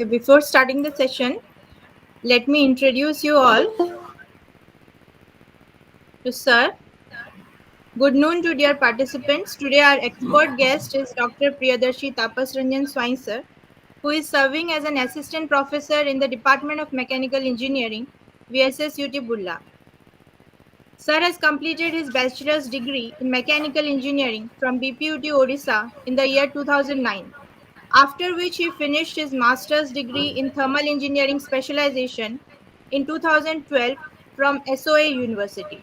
Okay, before starting the session, let me introduce you all to Sir. Good noon to dear participants. Today our expert guest is Dr. Priyadarshi Tapas Ranjan Swain Sir, who is serving as an assistant professor in the Department of Mechanical Engineering, VSS UT Bulla. Sir has completed his bachelor's degree in mechanical engineering from BPUT Odisha in the year 2009, after which he finished his master's degree in thermal engineering specialization in 2012 from SOA University.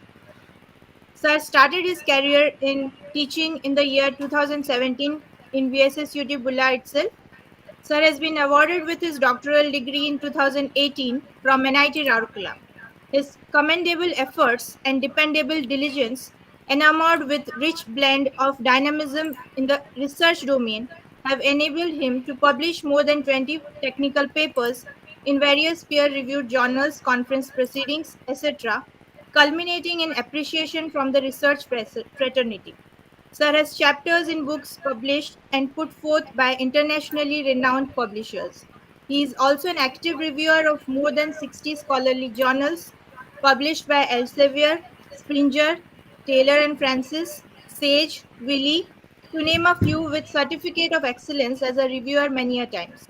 Sir started his career in teaching in the year 2017 in VSS UT Bulla itself. Sir has been awarded with his doctoral degree in 2018 from NIT Rourkela. His commendable efforts and dependable diligence, enamored with rich blend of dynamism in the research domain, have enabled him to publish more than 20 technical papers in various peer-reviewed journals, conference proceedings, etc., culminating in appreciation from the research fraternity. Sir has chapters in books published and put forth by internationally renowned publishers. He is also an active reviewer of more than 60 scholarly journals published by Elsevier, Springer, Taylor and Francis, Sage, Wiley, to name a few, with certificate of excellence as a reviewer many a times.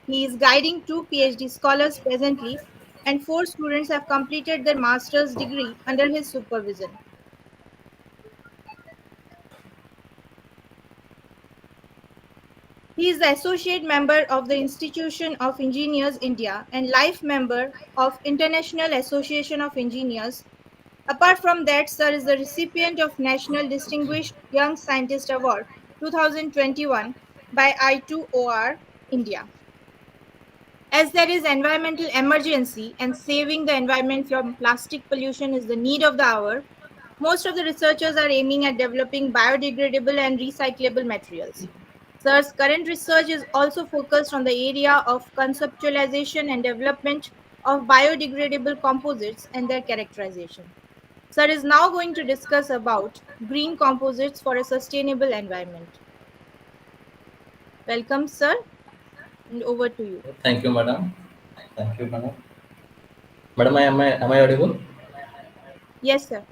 He is guiding two PhD scholars presently, and four students have completed their master's degree under his supervision. He is the associate member of the Institution of Engineers India and life member of International Association of Engineers. Apart from that, Sir is the recipient of National Distinguished Young Scientist Award 2021 by I2OR India. As there is environmental emergency and saving the environment from plastic pollution is the need of the hour, most of the researchers are aiming at developing biodegradable and recyclable materials. Sir's current research is also focused on the area of conceptualization and development of biodegradable composites and their characterization. Sir is now going to discuss about green composites for a sustainable environment. Welcome, sir, and over to you. Thank you, madam. Thank you, madam. Madam, am I audible? Yes, sir.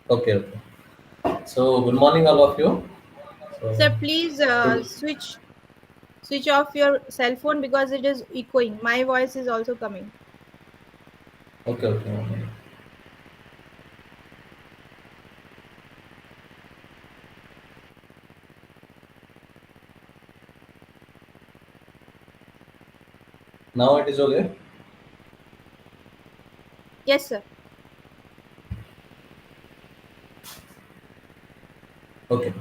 Okay, okay. So, good morning, all of you. So, Sir, please switch off your cell phone because it is echoing. My voice is also coming. okay, okay, okay. Now it is okay. Yes, sir. Okay.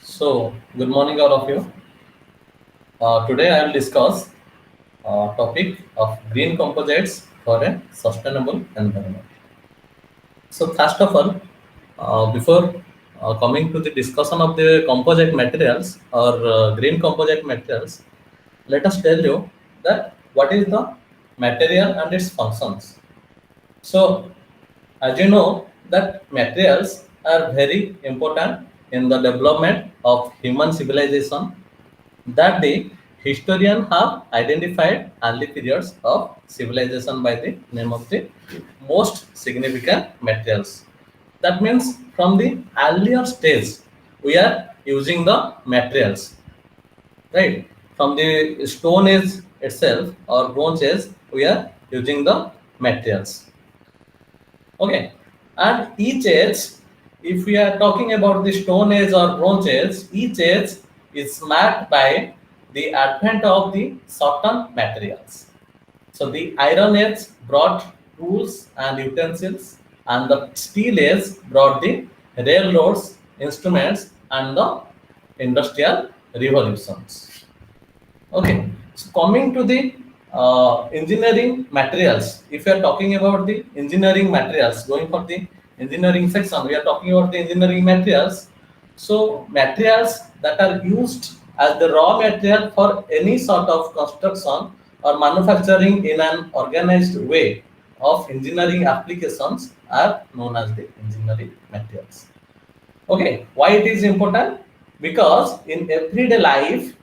So, good morning, all of you. Today I will discuss topic of green composites for a sustainable environment. So, first of all, before coming to the discussion of the composite materials or green composite materials, let us tell you that what is the material and its functions. So, as you know, that materials are very important in the development of human civilization, that the historian have identified early periods of civilization by the name of the most significant materials. That means from the earlier stage we are using the materials, right? From the stone age itself or bronze age we are using the materials. Okay, and each age, if we are talking about the Stone Age or Bronze Age, each age is marked by the advent of the certain materials. So the Iron Age brought tools and utensils, and the Steel Age brought the railroads, instruments, and the industrial revolutions. Okay, so coming to the engineering materials, if you are talking about the engineering materials, going for the engineering section, we are talking about the engineering materials. So, materials that are used as the raw material for any sort of construction or manufacturing in an organized way of engineering applications are known as the engineering materials. Okay, why it is important? because in everyday life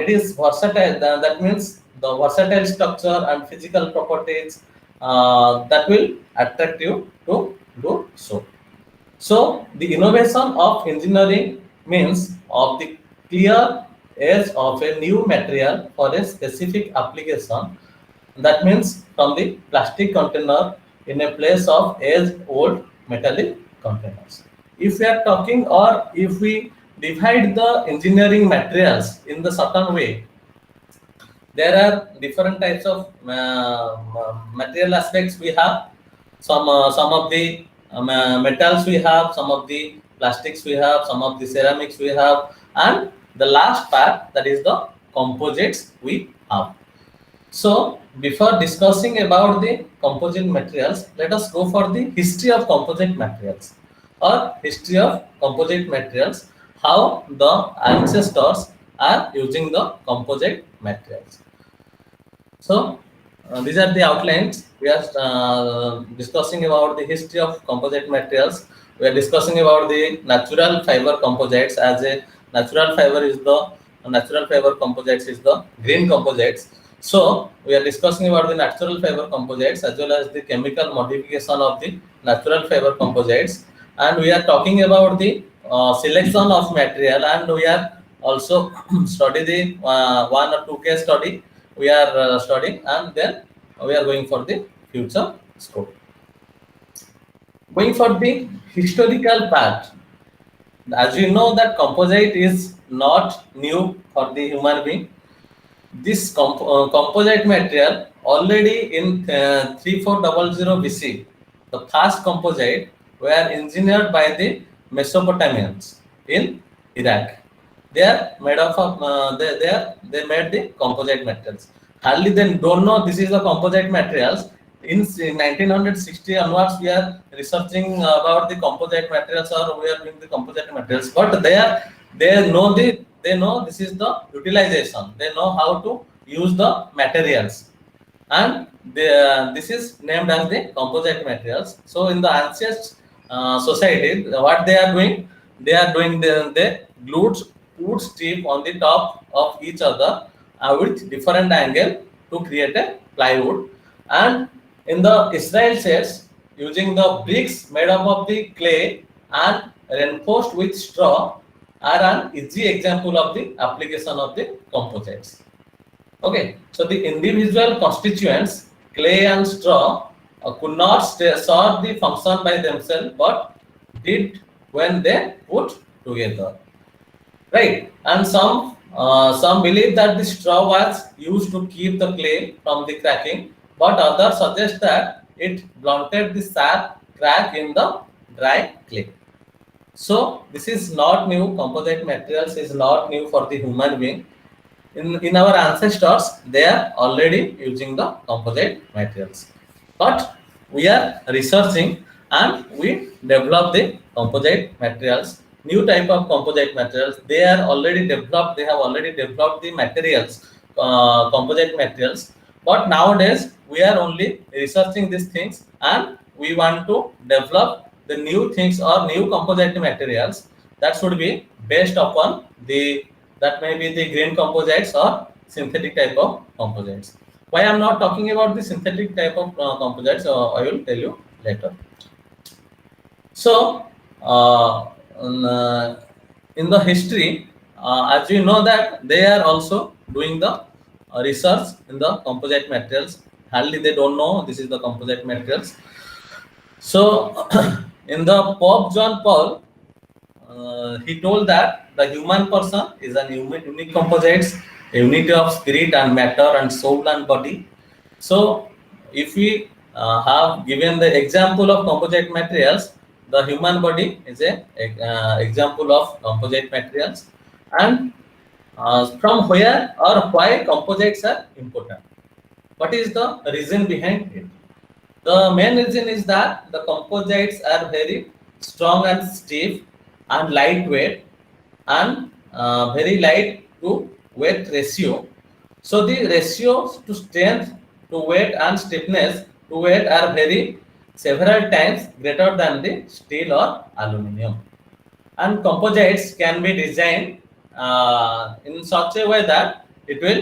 it is versatile. That means the versatile structure and physical properties that will attract you to do so. So the innovation of engineering means of the clear edge of a new material for a specific application. That means from the plastic container in a place of age-old metallic containers. If we are talking, or if we divide the engineering materials in the certain way, there are different types of material aspects we have. Some of the metals we have, some of the plastics we have, some of the ceramics we have, and the last part, that is the composites we have. So before discussing about the composite materials, let us go for the history of composite materials, or history of composite materials, how the ancestors are using the composite materials. So these are the outlines. We are discussing about the history of composite materials. We are discussing about the natural fiber composites. As a natural fiber composites is the green composites. So we are discussing about the natural fiber composites as well as the chemical modification of the natural fiber composites, and we are talking about the selection of material, and we are also study the one or two case study we are studying, and then we are going for the future scope. Going for the historical part, as you know that composite is not new for the human being. This composite material already in 3400 BC, the first composite were engineered by the Mesopotamians in Iraq. They are made of they made the composite materials. Hardly they don't know this is the composite materials. In 1960 onwards, we are researching about the composite materials, or we are doing the composite materials. But they know this is the utilization. They know how to use the materials, and this is named as the composite materials. So in the ancient society, what they are doing the glued wood strip on the top of each other with different angle to create a plywood. And in the Israel sets, using the bricks made up of the clay and reinforced with straw are an easy example of the application of the composites. Okay, so the individual constituents, clay and straw, could not solve the function by themselves, but did when they put together, right? And some believe that the straw was used to keep the clay from the cracking, but others suggest that it blunted the sharp crack in the dry clay. So this is not new. Composite materials is not new for the human being. In our ancestors, they are already using the composite materials. But we are researching and we develop the composite materials, new type of composite materials. They are already developed. They have already developed the materials, composite materials. But nowadays we are only researching these things, and we want to develop the new things or new composite materials that should be based upon the, that may be the green composites or synthetic type of composites. Why I'm not talking about the synthetic type of composites, I will tell you later. So in the history, as you know that they are also doing the research in the composite materials. Hardly they don't know this is the composite materials. So in the Pope John Paul, he told that the human person is an unique composites, a unity of spirit and matter and soul and body. So if we have given the example of composite materials, the human body is a example of composite materials. And from where or why composites are important? What is the reason behind it? The main reason is that the composites are very strong and stiff and lightweight, and very light to weight ratio. So the ratios to strength to weight and stiffness to weight are very several times greater than the steel or aluminum. and composites can be designed in such a way that it will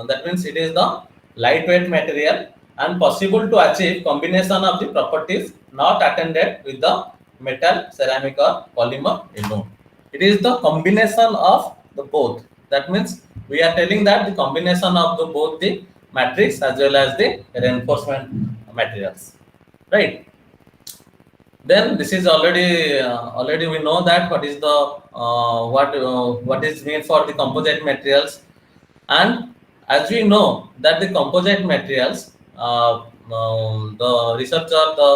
that means it is the lightweight material and possible to achieve combination of the properties not attended with the metal, ceramic or polymer alone. It is the combination of the both. That means we are telling that the combination of the both the matrix as well as the reinforcement materials, right? Then this is already we know that what is the what is meant for the composite materials. And as we know that the composite materials, the researcher, the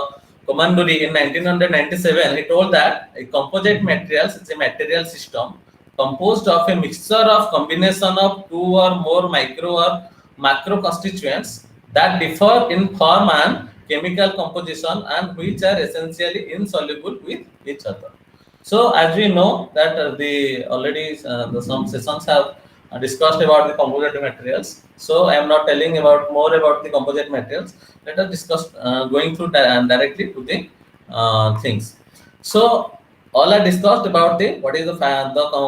Komanduri in 1997, he told that a composite materials is a material system composed of a mixture of combination of two or more micro or macro constituents that differ in form and chemical composition and which are essentially insoluble with each other. So as we know that the already some sessions have discussed about the composite materials. So I am not telling about more about the composite materials. Let us discuss going through directly to the things. So all I discussed about the what is the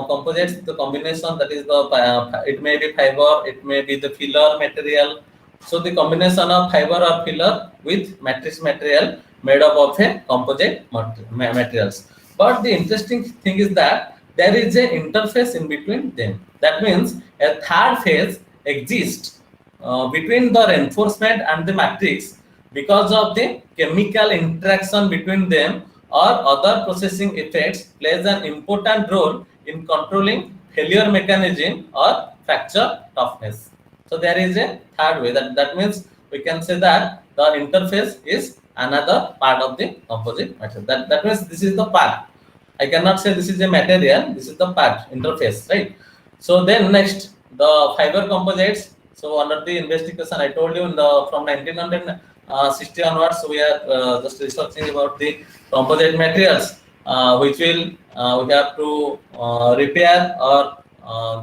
composites, the combination, that is the it may be fiber, it may be the filler material. So the combination of fiber or filler with matrix material made up of a composite materials. But the interesting thing is that there is an interface in between them. That means a third phase exists between the reinforcement and the matrix because of the chemical interaction between them or other processing effects plays an important role in controlling failure mechanism or fracture toughness. So there is a third way. That means we can say that the interface is another part of the composite material. That means this is the part. I cannot say this is a material, this is the part, interface, right? So then next, the fiber composites. So under the investigation, I told you in the from 1960 onwards, so we are just researching about the composite materials, which will we have to repair or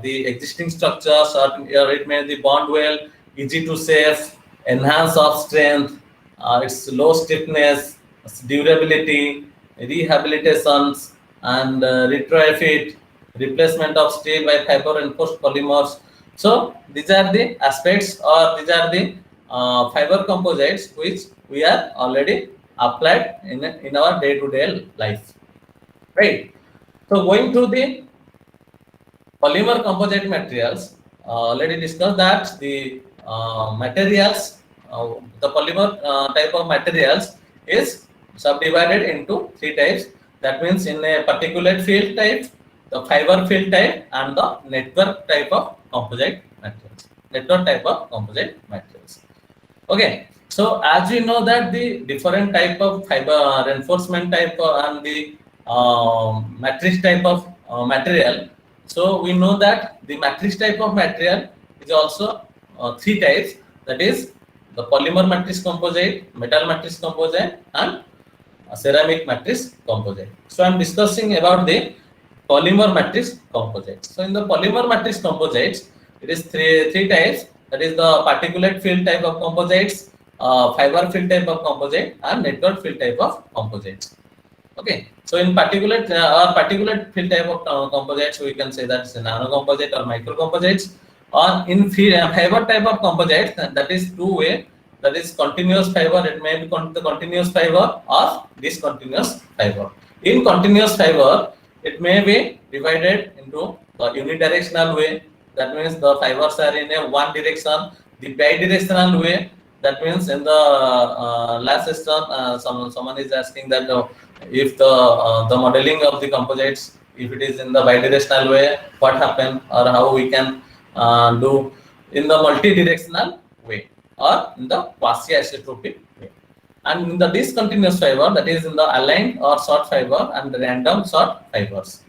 the existing structures, or it may be bond well, easy to save, enhance of strength, its low stiffness, durability, rehabilitations, and retrofit, replacement of steel by fiber reinforced polymers. So these are the aspects, or these are the fiber composites which we are already applied in our day-to-day life, right? So going to the polymer composite materials, already discussed that the materials, the polymer type of materials is subdivided into three types. That means in a particulate field type, the fiber field type, and the network type of composite materials. Network type of composite materials. Okay. So as we know that the different type of fiber reinforcement type and the matrix type of material. So we know that the matrix type of material is also three types. That is the polymer matrix composite, metal matrix composite, and ceramic matrix composite. So I am discussing about the polymer matrix composite. So in the polymer matrix composites, it is three types. That is the particulate field type of composites, fiber field type of composite, and network field type of composites. Okay. So in particulate field type of composites, we can say that's a nano composite or micro composites. Or in fiber type of composites, that is two-way. That is continuous fiber. It may be the continuous fiber or discontinuous fiber. In continuous fiber, it may be divided into the unidirectional way. That means the fibers are in a one direction. The bidirectional way. That means in the last session, someone is asking that if the modeling of the composites, if it is in the bidirectional way, what happen, or how we can do in the multidirectional way, or in the quasi-isotropic way. And in the discontinuous fiber, that is in the aligned or short fiber and the random short fibers.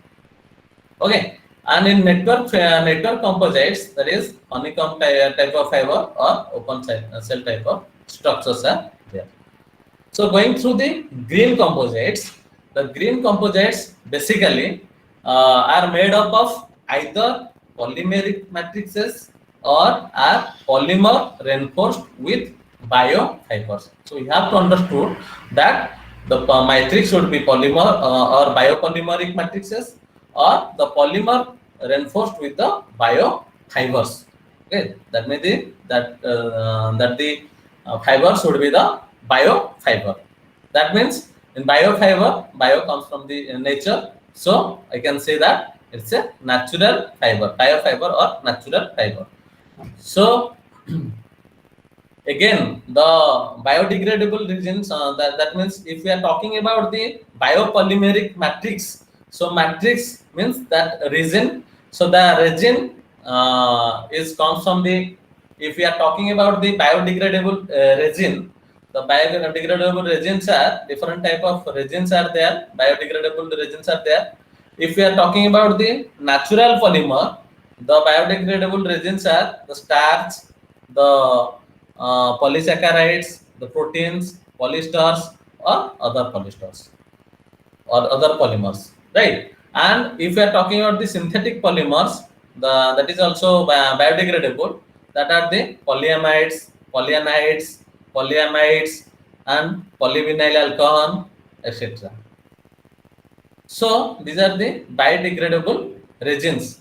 Okay. And in network composites, that is honeycomb type of fiber or open cell type of structures are there. So going through the green composites, the green composites basically are made up of either polymeric matrices or are polymer reinforced with biofibers. So we have to understand that the matrix should be polymer or biopolymeric matrices, or the polymer reinforced with the biofibers. Okay, that may be that the fiber should be the biofiber. That means in biofiber, bio comes from the nature, so I can say that it's a natural fiber, biofiber or natural fiber. So again, the biodegradable resins, that means if we are talking about the biopolymeric matrix, so matrix means that resin. So the resin is comes from the, if we are talking about the biodegradable resin, the biodegradable resins are different type of resins are there, biodegradable resins are there. If we are talking about the natural polymer, the biodegradable resins are the starch, the polysaccharides, the proteins, polyesters, or other polyesters or other polymers, right? And if we are talking about the synthetic polymers, that is also biodegradable. That are the polyamides, polyanides, polyamides, and polyvinyl alcohol, etc. So these are the biodegradable resins.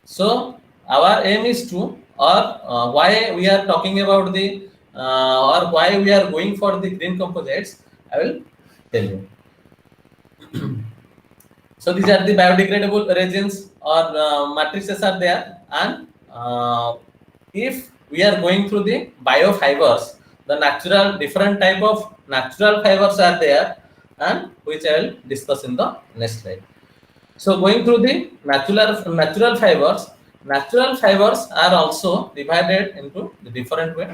So our aim is to, or why we are talking about the, or why we are going for the green composites, I will tell you. So these are the biodegradable resins or matrices are there, and if we are going through the biofibers, the natural different type of natural fibers are there, and which I will discuss in the next slide. So going through the natural fibers are also divided into the different way.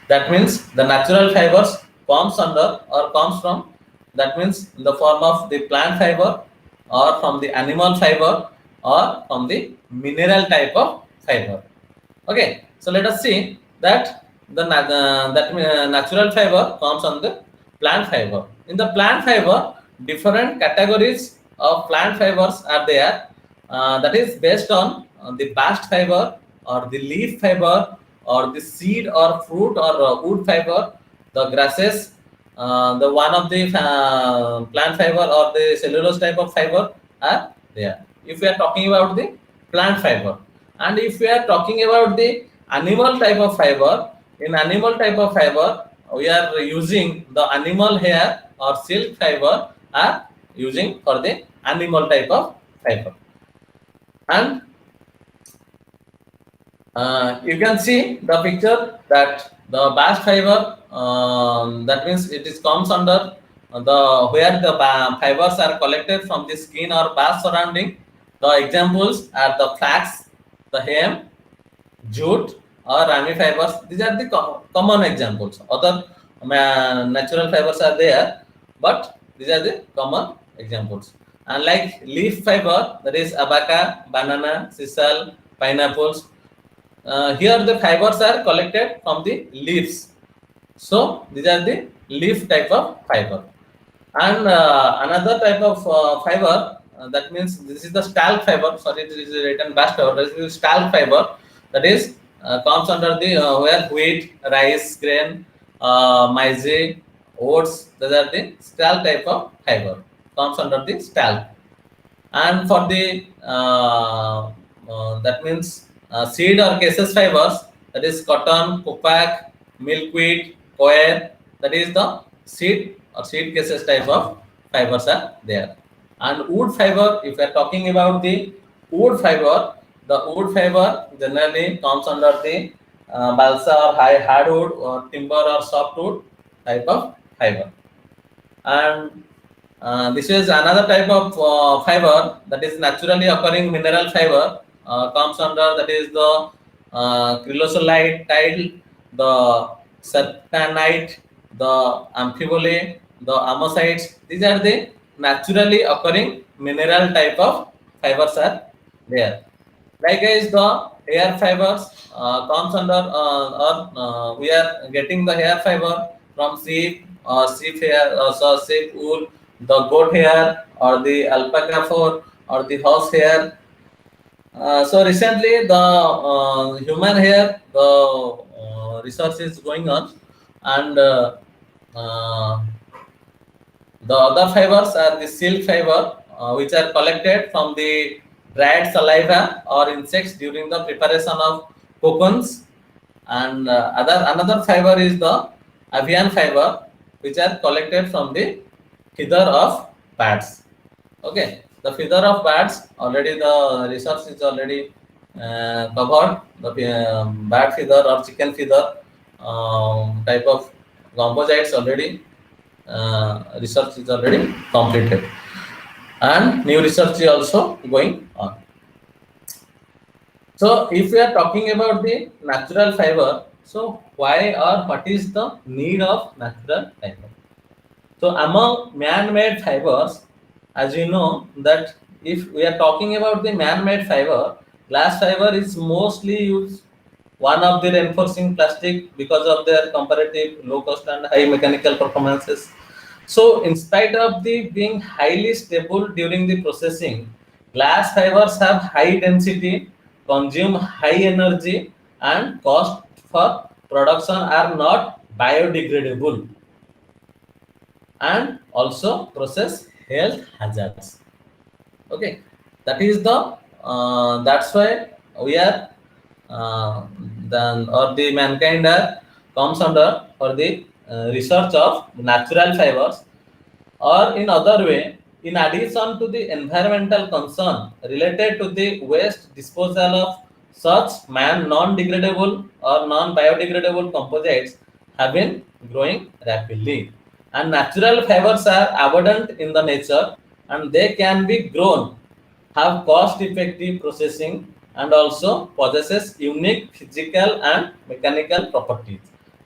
That means the natural fibers comes under or comes from, that means in the form of the plant fiber, or from the animal fiber, or from the mineral type of fiber. Okay, so let us see that natural fiber comes on the plant fiber. In the plant fiber, different categories of plant fibers are there. That is based on the bast fiber, or the leaf fiber, or the seed or fruit or wood fiber, the grasses, the one of the plant fiber or the cellulose type of fiber are there. If we are talking about the plant fiber, and if we are talking about the animal type of fiber, in animal type of fiber, we are using the animal hair or silk fiber are using for the animal type of fiber. And you can see the picture that the bast fiber, that means it is comes under the where the fibers are collected from the skin or bast surrounding. The examples are the flax, the hemp, jute, or rami fibers. These are the common examples. Other natural fibers are there, but these are the common examples. And like leaf fiber, that is abaca, banana, sisal, pineapples. Here the fibers are collected from the leaves. So these are the leaf type of fiber. And another type of fiber, that means this is the stalk fiber. Sorry, this is written bast fiber. This is stalk fiber. That is comes under the where wheat, rice, grain, maize, oats. These are the stalk type of fiber. Comes under the stalk. And for the that means seed or cases fibers, that is cotton, copac, milkweed, coir, that is the seed or seed cases type of fibers are there. And wood fiber, if we are talking about the wood fiber, the wood fiber generally comes under the balsa or hardwood or timber or softwood type of fiber. And this is another type of fiber, that is naturally occurring mineral fiber, comes under, that is the chrysolyte tile, the serpentinite, the amphibolate, the amosites. These are the naturally occurring mineral type of fibers are there. Likewise, the hair fibers comes under, or we are getting the hair fiber from sheep, sheep hair, so sheep wool, the goat hair, or the alpaca fur, or the horse hair. So recently, the human hair, the research is going on, and uh, The other fibers are the silk fiber, which are collected from the dried saliva or insects during the preparation of cocoons. And another fiber is the avian fiber, which are collected from the feather of bats. Okay, the feather of bats, already the research is already covered. The bat feather or chicken feather type of composites already research is already completed, and new research is also going on. So if we are talking about the natural fiber, so why or what is the need of natural fiber? So among man-made fibers, as you know that if we are talking about the man-made fiber, glass fiber is mostly used one of the reinforcing plastic because of their comparative low cost and high mechanical performances. So in spite of the being highly stable during the processing, glass fibers have high density, consume high energy, and cost for production are not biodegradable, and also process health hazards. Okay, that is the that's why we are then or the mankind are comes under for the research of natural fibers, or in other way, in addition to the environmental concern related to the waste disposal of such man non-degradable or non-biodegradable composites have been growing rapidly. And natural fibers are abundant in the nature, and they can be grown, have cost-effective processing, and also possesses unique physical and mechanical properties.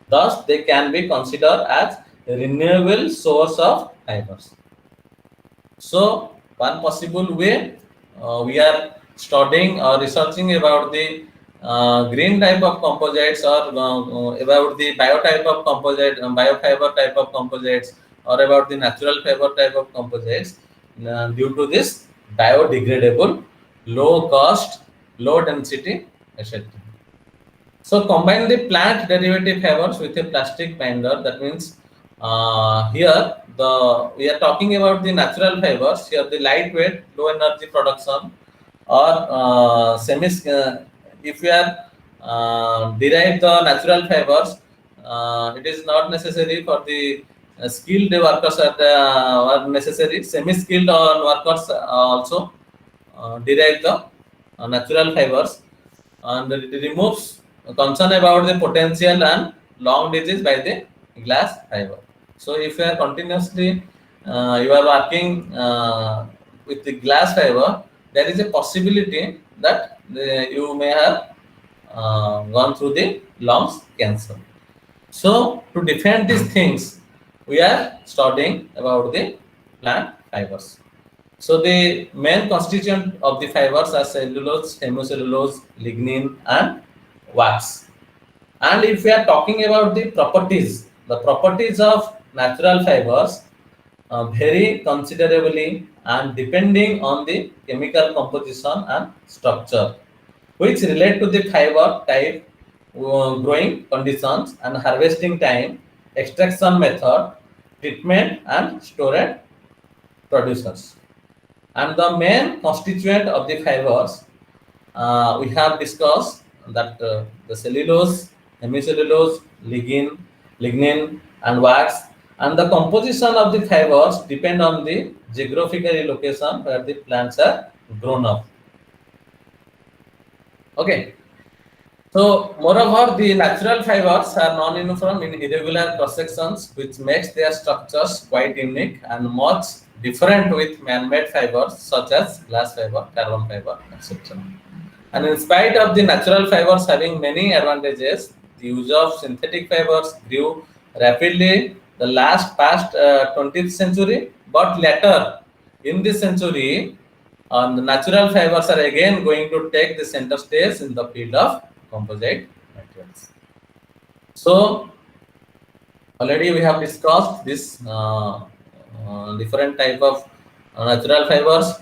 Thus, they can be considered as a renewable source of fibers. So, one possible way we are studying or researching about the green type of composites, or about the biotype of composite, biofiber type of composites, or about the natural fiber type of composites, due to this biodegradable, low cost, low density, etc. So combine the plant derivative fibers with a plastic binder. That means here we are talking about the natural fibers. Here the lightweight, low energy production, or semi. If we are derive the natural fibers, it is not necessary for the skilled workers are necessary. Semi-skilled workers also derive the natural fibers, and it removes concern about the potential and long disease by the glass fiber. So if you are continuously you are working with the glass fiber, there is a possibility that you may have gone through the lungs cancer. So to defend these things, we are studying about the plant fibers. So the main constituent of the fibers are cellulose, hemicellulose, lignin, and wax. And if we are talking about the properties of natural fibers vary considerably and depending on the chemical composition and structure, which relate to the fiber type, growing conditions, and harvesting time, extraction method, treatment, and storage producers. And the main constituent of the fibers we have discussed that the cellulose, hemicellulose, lignin, and wax, and the composition of the fibers depend on the geographical location where the plants are grown up. Okay. So, moreover, the natural fibers are non-uniform in irregular cross-sections, which makes their structures quite unique and much different with man-made fibers such as glass fiber, carbon fiber, etc. And in spite of the natural fibers having many advantages, the use of synthetic fibers grew rapidly the past 20th century, but later in this century, the natural fibers are again going to take the center stage in the field of composite materials. So already we have discussed this different type of natural fibers.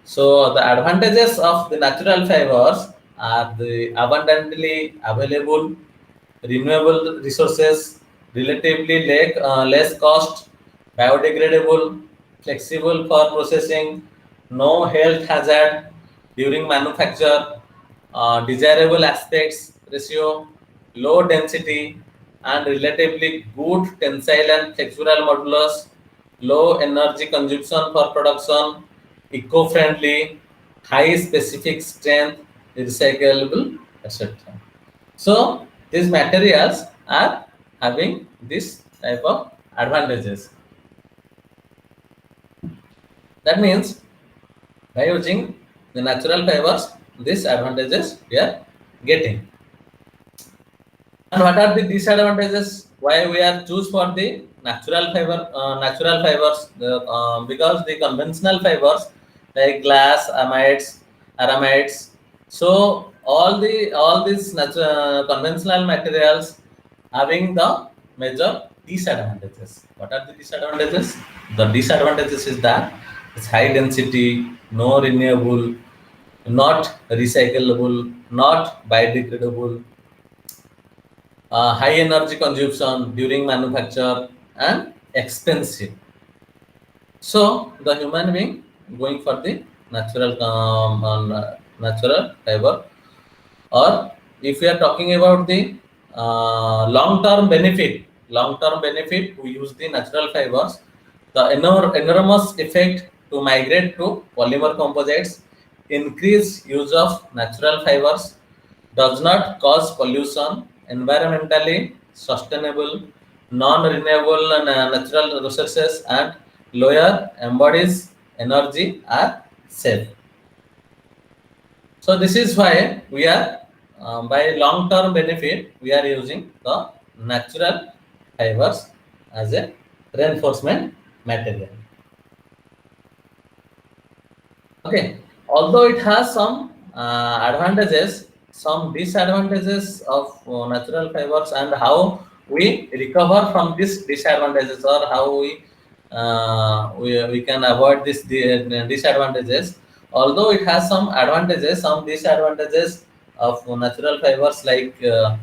So the advantages of the natural fibers are the abundantly available, renewable resources, relatively less cost, biodegradable, flexible for processing, no health hazard during manufacture, desirable aspects ratio, low density, and relatively good tensile and flexural modulus, low energy consumption for production, eco-friendly, high specific strength, recyclable, etc. So these materials are having this type of advantages. That means by using the natural fibers, these advantages we are getting. And what are the disadvantages? Why we are choose for the natural fibers? Because the conventional fibers like glass, aramides. So all these conventional materials having the major disadvantages. What are the disadvantages? The disadvantages is that it's high density, no renewable, not recyclable, not biodegradable, high energy consumption during manufacture, and expensive. So the human being going for the natural fiber, or if we are talking about the long term benefit, we use the natural fibers. The enormous effect to migrate to polymer composites, increase use of natural fibers, does not cause pollution, environmentally sustainable, non-renewable natural resources, and lower embodies energy are safe. So this is why we are by long-term benefit we are using the natural fibers as a reinforcement material. Okay, although it has some advantages, some disadvantages of natural fibers, and how we recover from these disadvantages, or how we can avoid these disadvantages. Although it has some advantages, some disadvantages of natural fibers, like the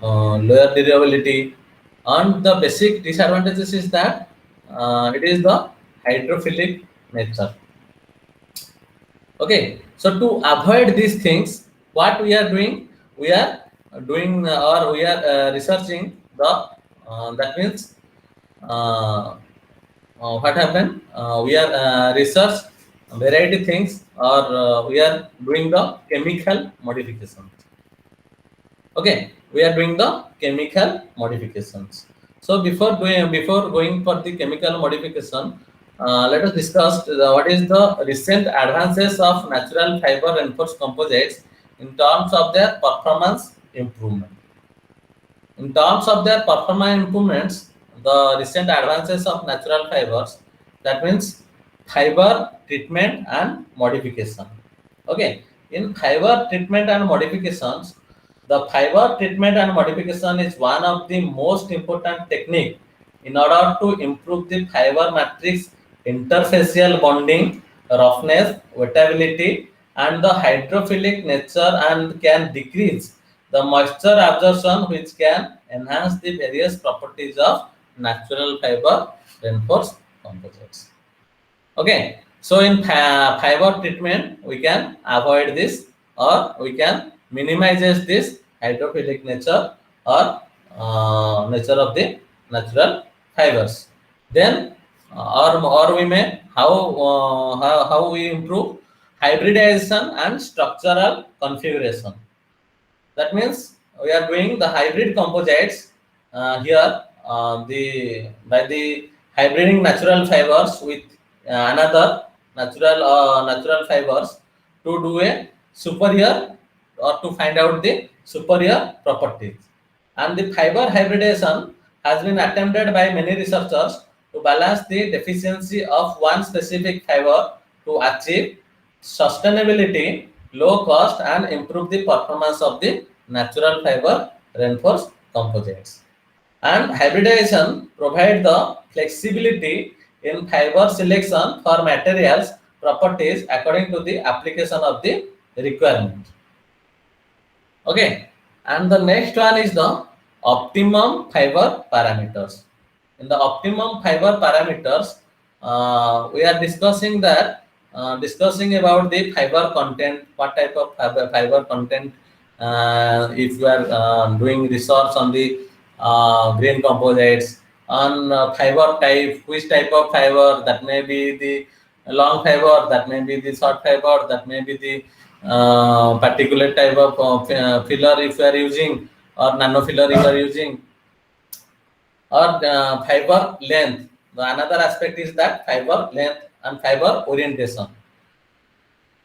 lower durability, and the basic disadvantages is that it is the hydrophilic nature. Okay, so to avoid these things, what we are doing, we are doing or we are researching the that means what happened, we are research variety things, or we are doing the chemical modifications. Okay, we are doing the chemical modifications. So before going for the chemical modification, let us discuss what is the recent advances of natural fiber reinforced composites in terms of their performance improvement. In terms of their performance improvements, the recent advances of natural fibers, that means fiber treatment and modification. Okay, in fiber treatment and modifications, the fiber treatment and modification is one of the most important technique in order to improve the fiber matrix interfacial bonding, roughness, wettability, and the hydrophilic nature, and can decrease the moisture absorption, which can enhance the various properties of natural fiber reinforced composites. Okay, so in fiber treatment, we can avoid this, or we can minimize this hydrophilic nature, or nature of the natural fibers. Then, or we may how we improve hybridization and structural configuration. That means we are doing the hybrid composites here, the by the hybriding natural fibers with another natural fibers to do a superior, or to find out the superior properties. And the fiber hybridization has been attempted by many researchers to balance the deficiency of one specific fiber to achieve sustainability, low cost, and improve the performance of the natural fiber reinforced composites. And hybridization provide the flexibility in fiber selection for materials properties according to the application of the requirement. Okay, and the next one is the optimum fiber parameters. in the optimum fiber parameters, we are discussing that discussing about the fiber content, what type of fiber content. If you are doing research on the green composites, on fiber type, which type of fiber, that may be the long fiber, that may be the short fiber, that may be the particular type of filler if you are using, or nano filler if you are using, or fiber length. The another aspect is that fiber length and fiber orientation.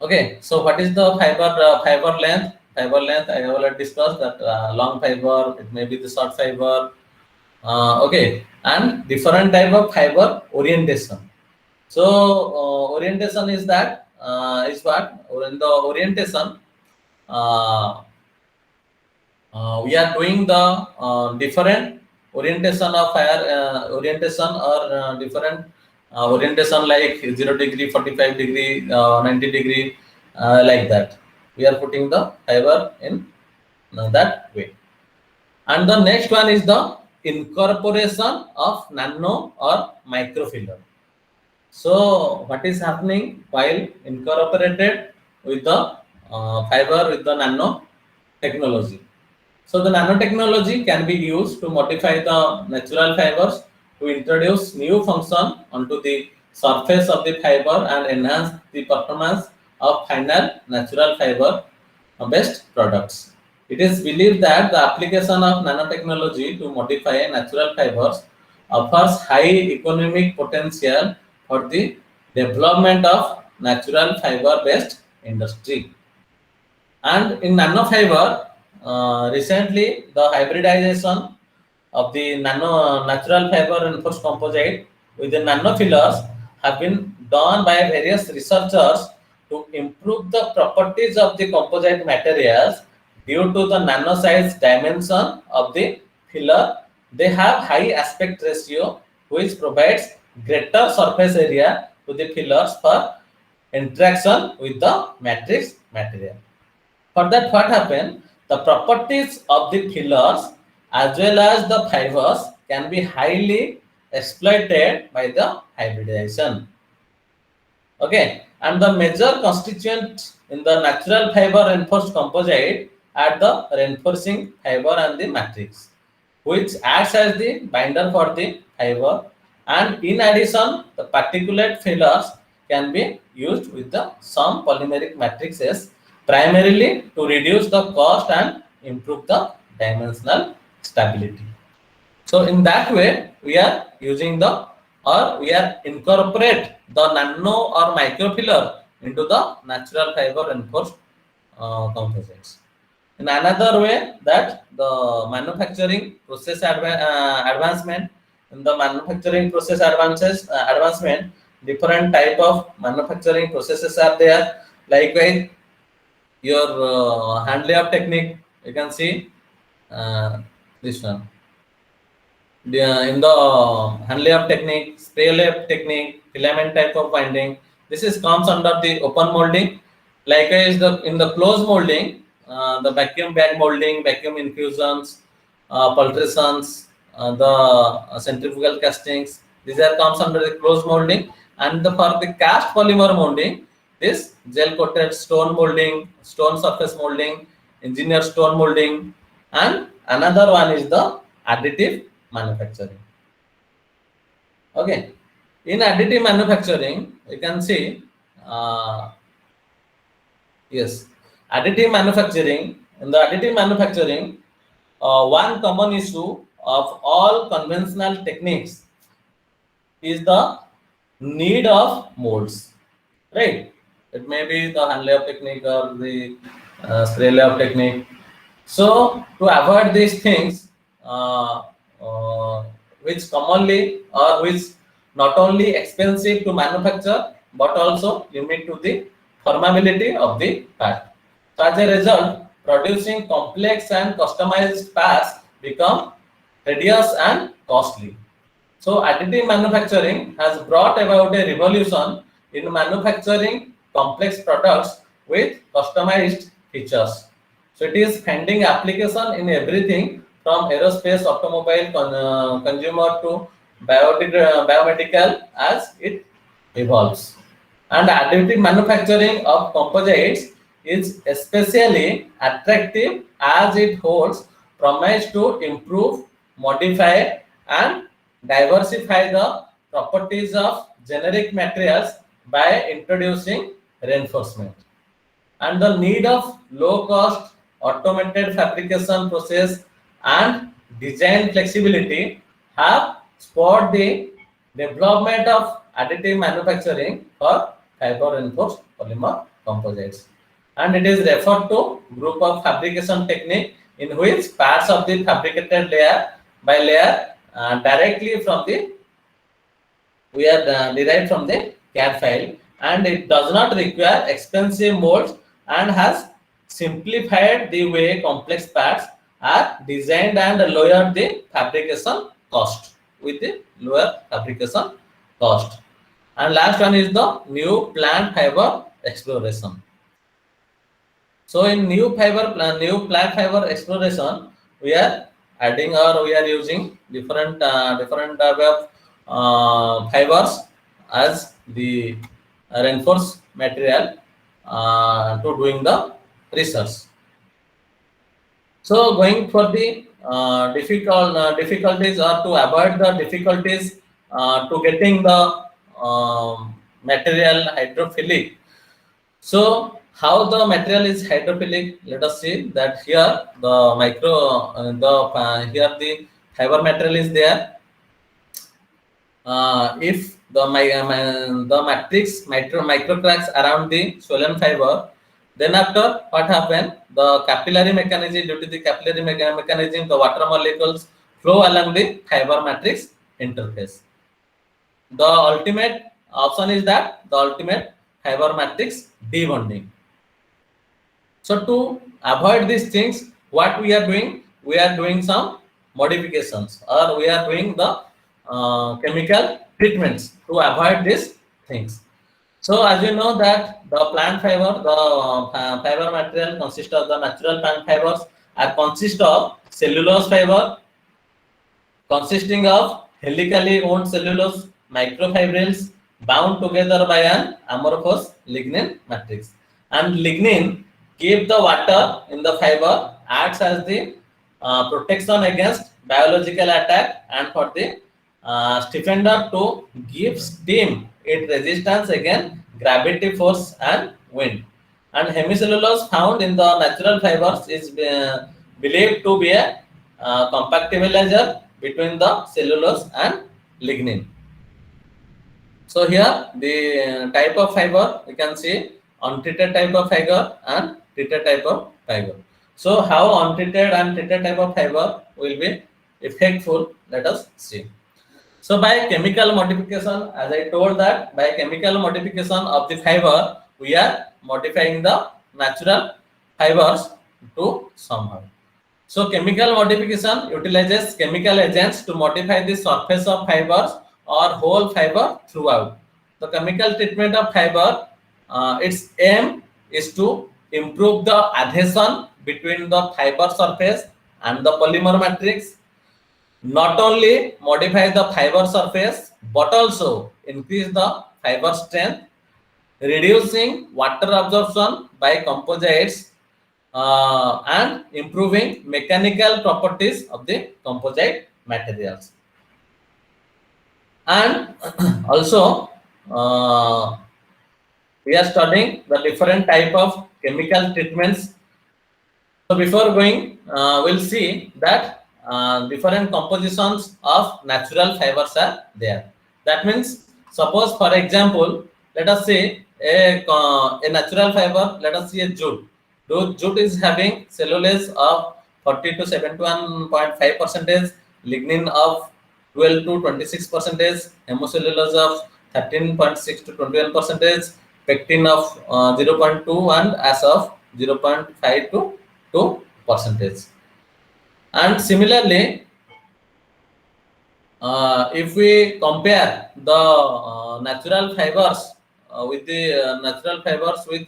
Okay, so what is the fiber length? Fiber length, I have already discussed that long fiber, it may be the short fiber. Okay, and different type of fiber orientation. So orientation is that is what in the orientation. Uh, we are doing the different orientation of fire orientation, or different orientation like 0 degree, 45 degree, 90 degree, like that. We are putting the fiber in that way. And the next one is the incorporation of nano or microfiller. So what is happening while incorporated with the fiber with the nano technology? So the nanotechnology can be used to modify the natural fibers to introduce new function onto the surface of the fiber and enhance the performance of final natural fiber based products. It is believed that the application of nanotechnology to modify natural fibers offers high economic potential for the development of natural fiber based industry. And in nanofiber, recently the hybridization of the nano natural fiber reinforced composite with the nanofillers have been done by various researchers to improve the properties of the composite materials due to the nano size dimension of the filler. They have high aspect ratio, which provides greater surface area to the fillers for interaction with the matrix material. For that, what happened? The properties of the fillers as well as the fibers can be highly exploited by the hybridization. Okay, and the major constituent in the natural fiber reinforced composite are the reinforcing fiber and the matrix, which acts as the binder for the fiber. And in addition, the particulate fillers can be used with the some polymeric matrices primarily to reduce the cost and improve the dimensional stability. So in that way, we are using the, or we are incorporate the nano or microfiller into the natural fiber reinforced composites. In another way, that the manufacturing process advancement, in the manufacturing process advancement, different type of manufacturing processes are there. Likewise, your hand layup technique, you can see this one. In the hand layup technique, spray layup technique, filament type of binding, this is comes under the open molding. Likewise, the in the closed molding, the vacuum bag molding, vacuum infusions, pultrusions, the centrifugal castings, these are comes under the closed molding. And for the cast polymer molding, this gel coated stone molding, stone surface molding, engineered stone molding, and another one is the additive manufacturing. Okay, in additive manufacturing, you can see yes, additive manufacturing. In the additive manufacturing, one common issue of all conventional techniques is the need of molds, right? It may be the hand layup technique or the spray layup technique. So to avoid these things, which commonly or which not only expensive to manufacture but also limit to the formability of the part. So as a result, producing complex and customized parts become tedious and costly. So additive manufacturing has brought about a revolution in manufacturing complex products with customized features. So it is finding application in everything from aerospace, automobile, consumer to biomedical as it evolves. And additive manufacturing of composites is especially attractive as it holds promise to improve, modify, and diversify the properties of generic materials by introducing reinforcement. And the need of low cost automated fabrication process and design flexibility have spurred the development of additive manufacturing for fiber reinforced polymer composites. And it is referred to group of fabrication technique in which parts of the fabricated layer by layer directly from the we are derived from the CAD file, and it does not require expensive molds and has simplified the way complex parts are designed and lowered the fabrication cost with the lower fabrication cost. And last one is the new plant fiber exploration. So in new plant fiber exploration, we are adding or we are using different type of fibers as the reinforced material to doing the research. So going for the difficulties or to avoid the difficulties to getting the material hydrophilic. So how the material is hydrophilic? Let us see that here the here the fiber material is there. If the matrix micro cracks around the swollen fiber, then after what happened? The capillary mechanism, due to the capillary mechanism, the water molecules flow along the fiber matrix interface. The ultimate option is that the ultimate fiber matrix debonding. So to avoid these things, what we are doing? We are doing some modifications, or we are doing the chemical treatments to avoid these things. So as you know that the plant fiber, the fiber material consists of the natural plant fibers are consist of cellulose fiber consisting of helically wound cellulose microfibrils bound together by an amorphous lignin matrix. And lignin keep the water in the fiber, acts as the protection against biological attack, and for the stiffener to give steam it resistance against gravity force and wind. And hemicellulose found in the natural fibers is believed to be a compatibilizer between the cellulose and lignin. So here the type of fiber you can see untreated type of fiber and treated type of fiber. So how untreated and treated type of fiber will be effectful? Let us see. So by chemical modification, as I told that by chemical modification of the fiber, we are modifying the natural fibers to somehow. So chemical modification utilizes chemical agents to modify the surface of fibers or whole fiber throughout. The chemical treatment of fiber, its aim is to improve the adhesion between the fiber surface and the polymer matrix, not only modify the fiber surface but also increase the fiber strength, reducing water absorption by composites and improving mechanical properties of the composite materials. And also we are studying the different type of chemical treatments. So before going, we'll see that different compositions of natural fibers are there. That means, suppose for example, let us say a natural fiber, let us see a jute. Jute is having cellulose of 40 to 71.5 percentage, lignin of 12 to 26 percentage, hemocellulose of 13.6 to 21 percentage, pectin of 0.2 and as of 0.5 to 2 percentage. And similarly, if we compare the natural fibers with the natural fibers with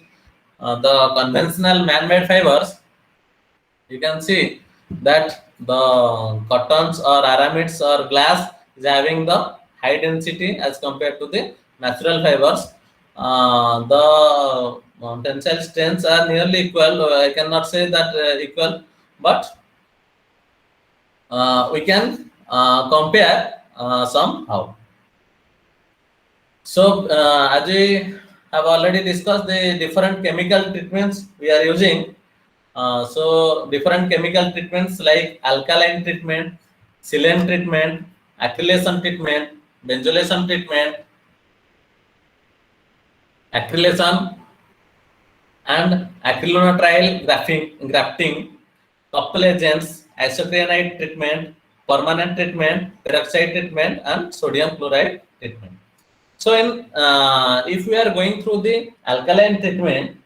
the conventional man-made fibers, you can see that the cottons or aramids or glass is having the high density as compared to the natural fibers. The tensile strengths are nearly equal. I cannot say that equal, but we can compare somehow. So, as we have already discussed, the different chemical treatments we are using. So, different chemical treatments like alkaline treatment, silane treatment, acrylation treatment, benzolation treatment, acrylation and acrylonitrile grafting, couple agents, isocyanide treatment, permanent treatment, peroxide treatment, and sodium chloride treatment. So, if we are going through the alkaline treatment,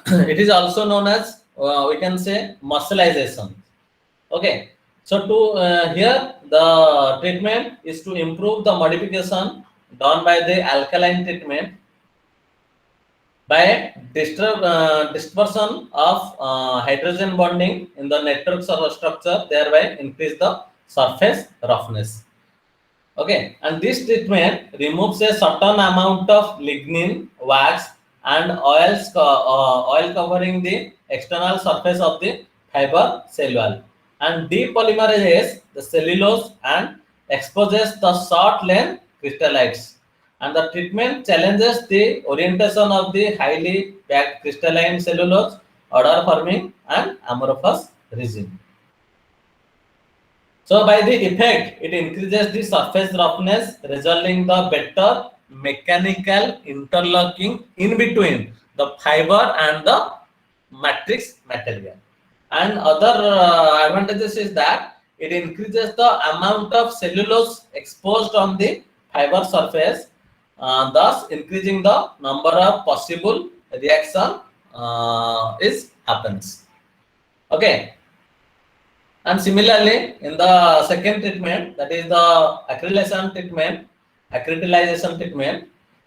it is also known as we can say muscleization. Okay, so to here the treatment is to improve the modification done by the alkaline treatment by dispersion of hydrogen bonding in the network structure, thereby increase the surface roughness. Okay, and this treatment removes a certain amount of lignin, wax, and oil covering the external surface of the fiber cell wall, and depolymerizes the cellulose and exposes the short length crystallites. And the treatment challenges the orientation of the highly packed crystalline cellulose, odor forming, and amorphous resin. So by the effect, it increases the surface roughness, resulting the better mechanical interlocking in between the fiber and the matrix material. And other advantages is that it increases the amount of cellulose exposed on the fiber surface, thus increasing the number of possible reaction is happens. Okay. And similarly, in the second treatment, that is the acrylation treatment,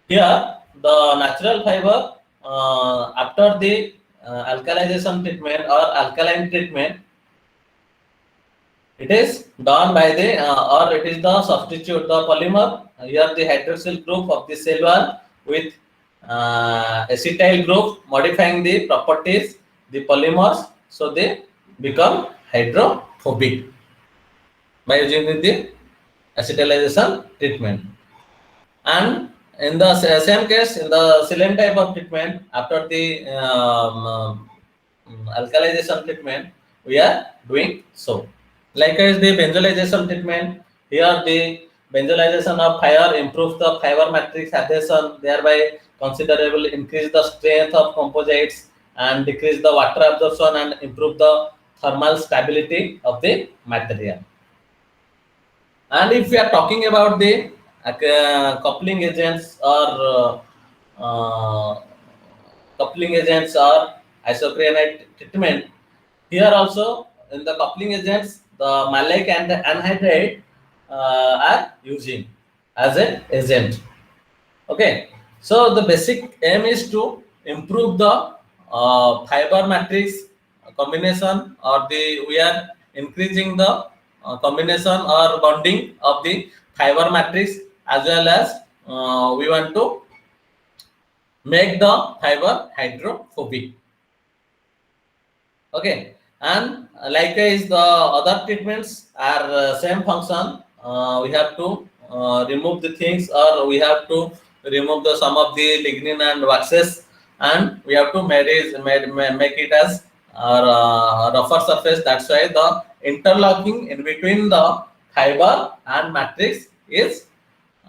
here the natural fiber after the alkalization treatment or alkaline treatment, it is done by the or it is the substitute the polymer. Here the hydroxyl group of the cell wall with acetyl group modifying the properties the polymers, so they become hydrophobic by using the acetylation treatment. And in the same case, in the silane type of treatment, after the alkalization treatment, we are doing so. Likewise, the benzolization treatment, here the benzolization of fire improves the fiber matrix adhesion, thereby considerably increase the strength of composites and decrease the water absorption and improve the thermal stability of the material. And if we are talking about the coupling agents or isocyanide treatment, here also in the coupling agents, the maleic anhydride are using as an agent. Okay, so the basic aim is to improve the fiber matrix combination, or we are increasing the combination or bonding of the fiber matrix, as well as we want to make the fiber hydrophobic. Okay, and likewise the other treatments are same function. We have to remove the things, or we have to remove the some of the lignin and waxes, and we have to make it as rougher surface. That's why the interlocking in between the fiber and matrix is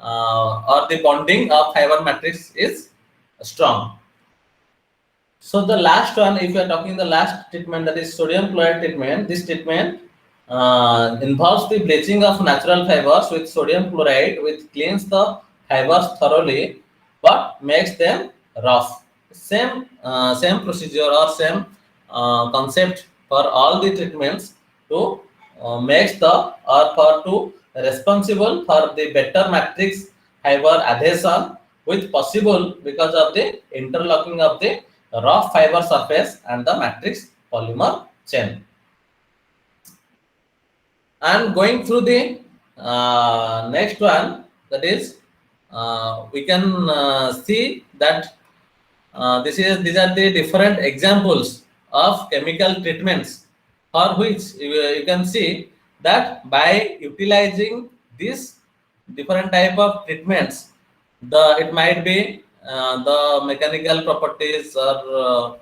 or the bonding of fiber matrix is strong. So the last one, if you are talking the last treatment, that is sodium chloride treatment, this treatment involves the bleaching of natural fibers with sodium chloride, which cleans the fibers thoroughly but makes them rough. Same procedure or same concept for all the treatments to makes the or for to responsible for the better matrix fiber adhesion with possible because of the interlocking of the rough fiber surface and the matrix polymer chain. And going through the next one, that is, we can see that these are the different examples of chemical treatments for which you can see that by utilizing these different type of treatments, it might be the mechanical properties or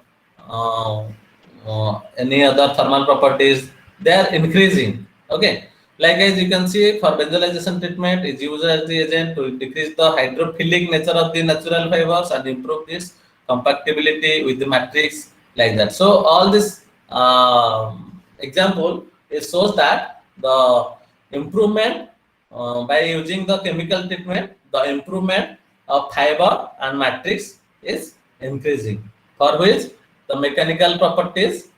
any other thermal properties, they are increasing. Okay, like as you can see, for benzolization treatment is used as the agent to decrease the hydrophilic nature of the natural fibers and improve its compatibility with the matrix, like that. So all this example, it shows that the improvement by using the chemical treatment, the improvement of fiber and matrix is increasing, for which the mechanical properties,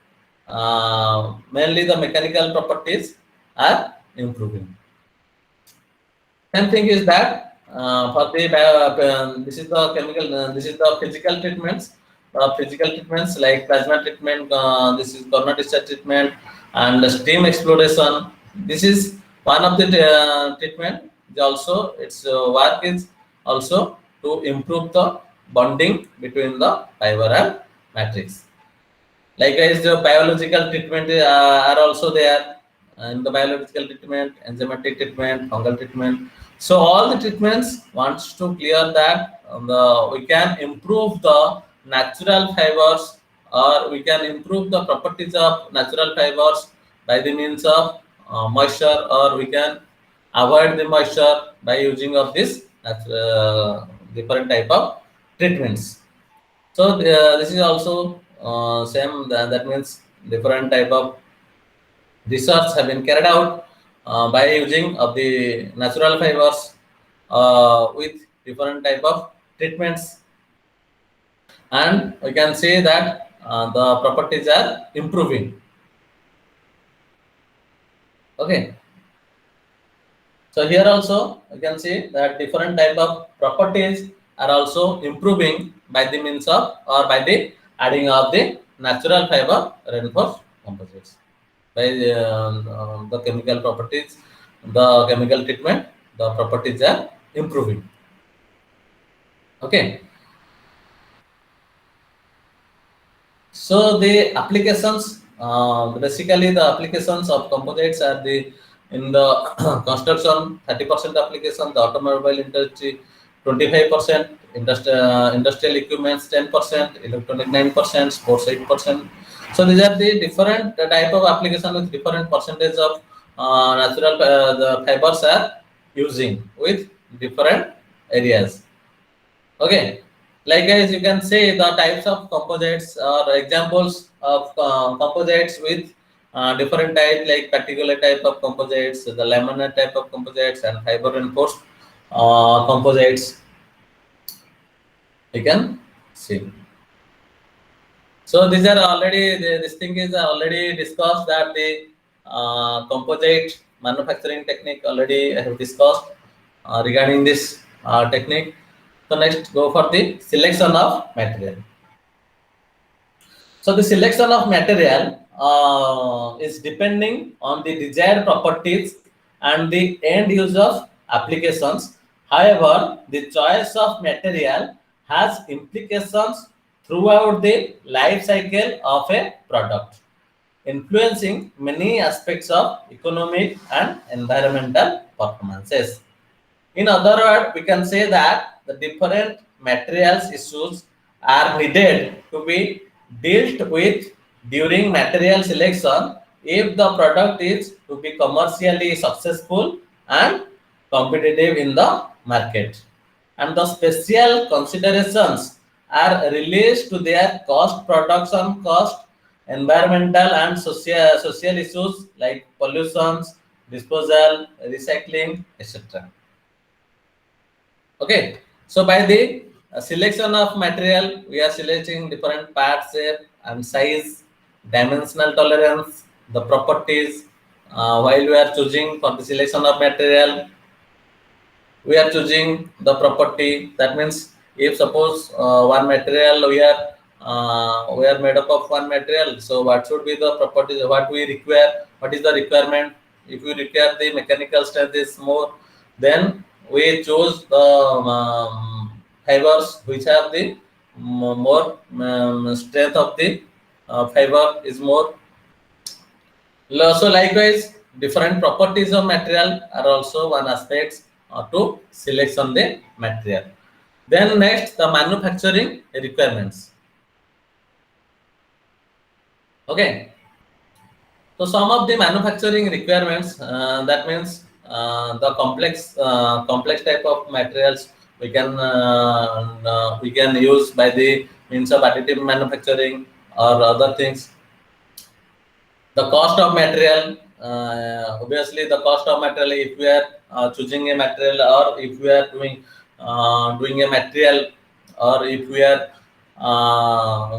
mainly the mechanical properties, are improving. Same thing is that for the this is the chemical, this is the physical treatments. Physical treatments like plasma treatment, this is corona discharge treatment, and the steam exploration. This is one of the treatment. Also, its work is also to improve the bonding between the fiber and matrix. Likewise, the biological treatment are also there. In the biological treatment, enzymatic treatment, fungal treatment. So all the treatments wants to clear that we can improve the natural fibers, or we can improve the properties of natural fibers by the means of moisture, or we can avoid the moisture by using of this different type of treatments. So this is also same. That means different type of research have been carried out by using of the natural fibers with different type of treatments, and we can say that the properties are improving. Okay. So here also you can see that different type of properties are also improving by the means of, or by the adding of the natural fiber reinforced composites. By the chemical properties, the chemical treatment, the properties are improving. Okay. So the applications, basically the applications of composites are the in the construction 30% application, the automobile industry 25%, industrial equipments 10%, electronic 9%, sports 8%. So these are the different type of application with different percentage of natural the fibers are using with different areas. Okay, like as you can say, the types of composites or examples of composites with different types, like particular type of composites, the laminar type of composites, and fiber reinforced composites. You can see. So these are already, this thing is already discussed, that the composite manufacturing technique already I have discussed regarding this technique. So next go for the selection of material. So the selection of material is depending on the desired properties and the end use of applications. However, the choice of material has implications throughout the life cycle of a product, influencing many aspects of economic and environmental performances. In other words, we can say that the different materials issues are needed to be dealt with during material selection if the product is to be commercially successful and competitive in the market. And the special considerations are related to their cost, production cost, environmental and social issues like pollutions, disposal, recycling, etc. Okay, so by the selection of material, we are selecting different parts, shape and size, dimensional tolerance, the properties. While we are choosing for the selection of material, we are choosing the property. That means if suppose one material we are made up of one material, so what should be the properties? What we require? What is the requirement? if we require the mechanical strength is more, then we choose the fibers which have the more strength of the fiber is more. So likewise, different properties of material are also one aspect to selection the material. Then next, the manufacturing requirements. Okay. So some of the manufacturing requirements, that means the complex type of materials we can use by the means of additive manufacturing or other things. The cost of material, obviously the cost of material, if we are choosing a material, or if we are doing a material, or if we are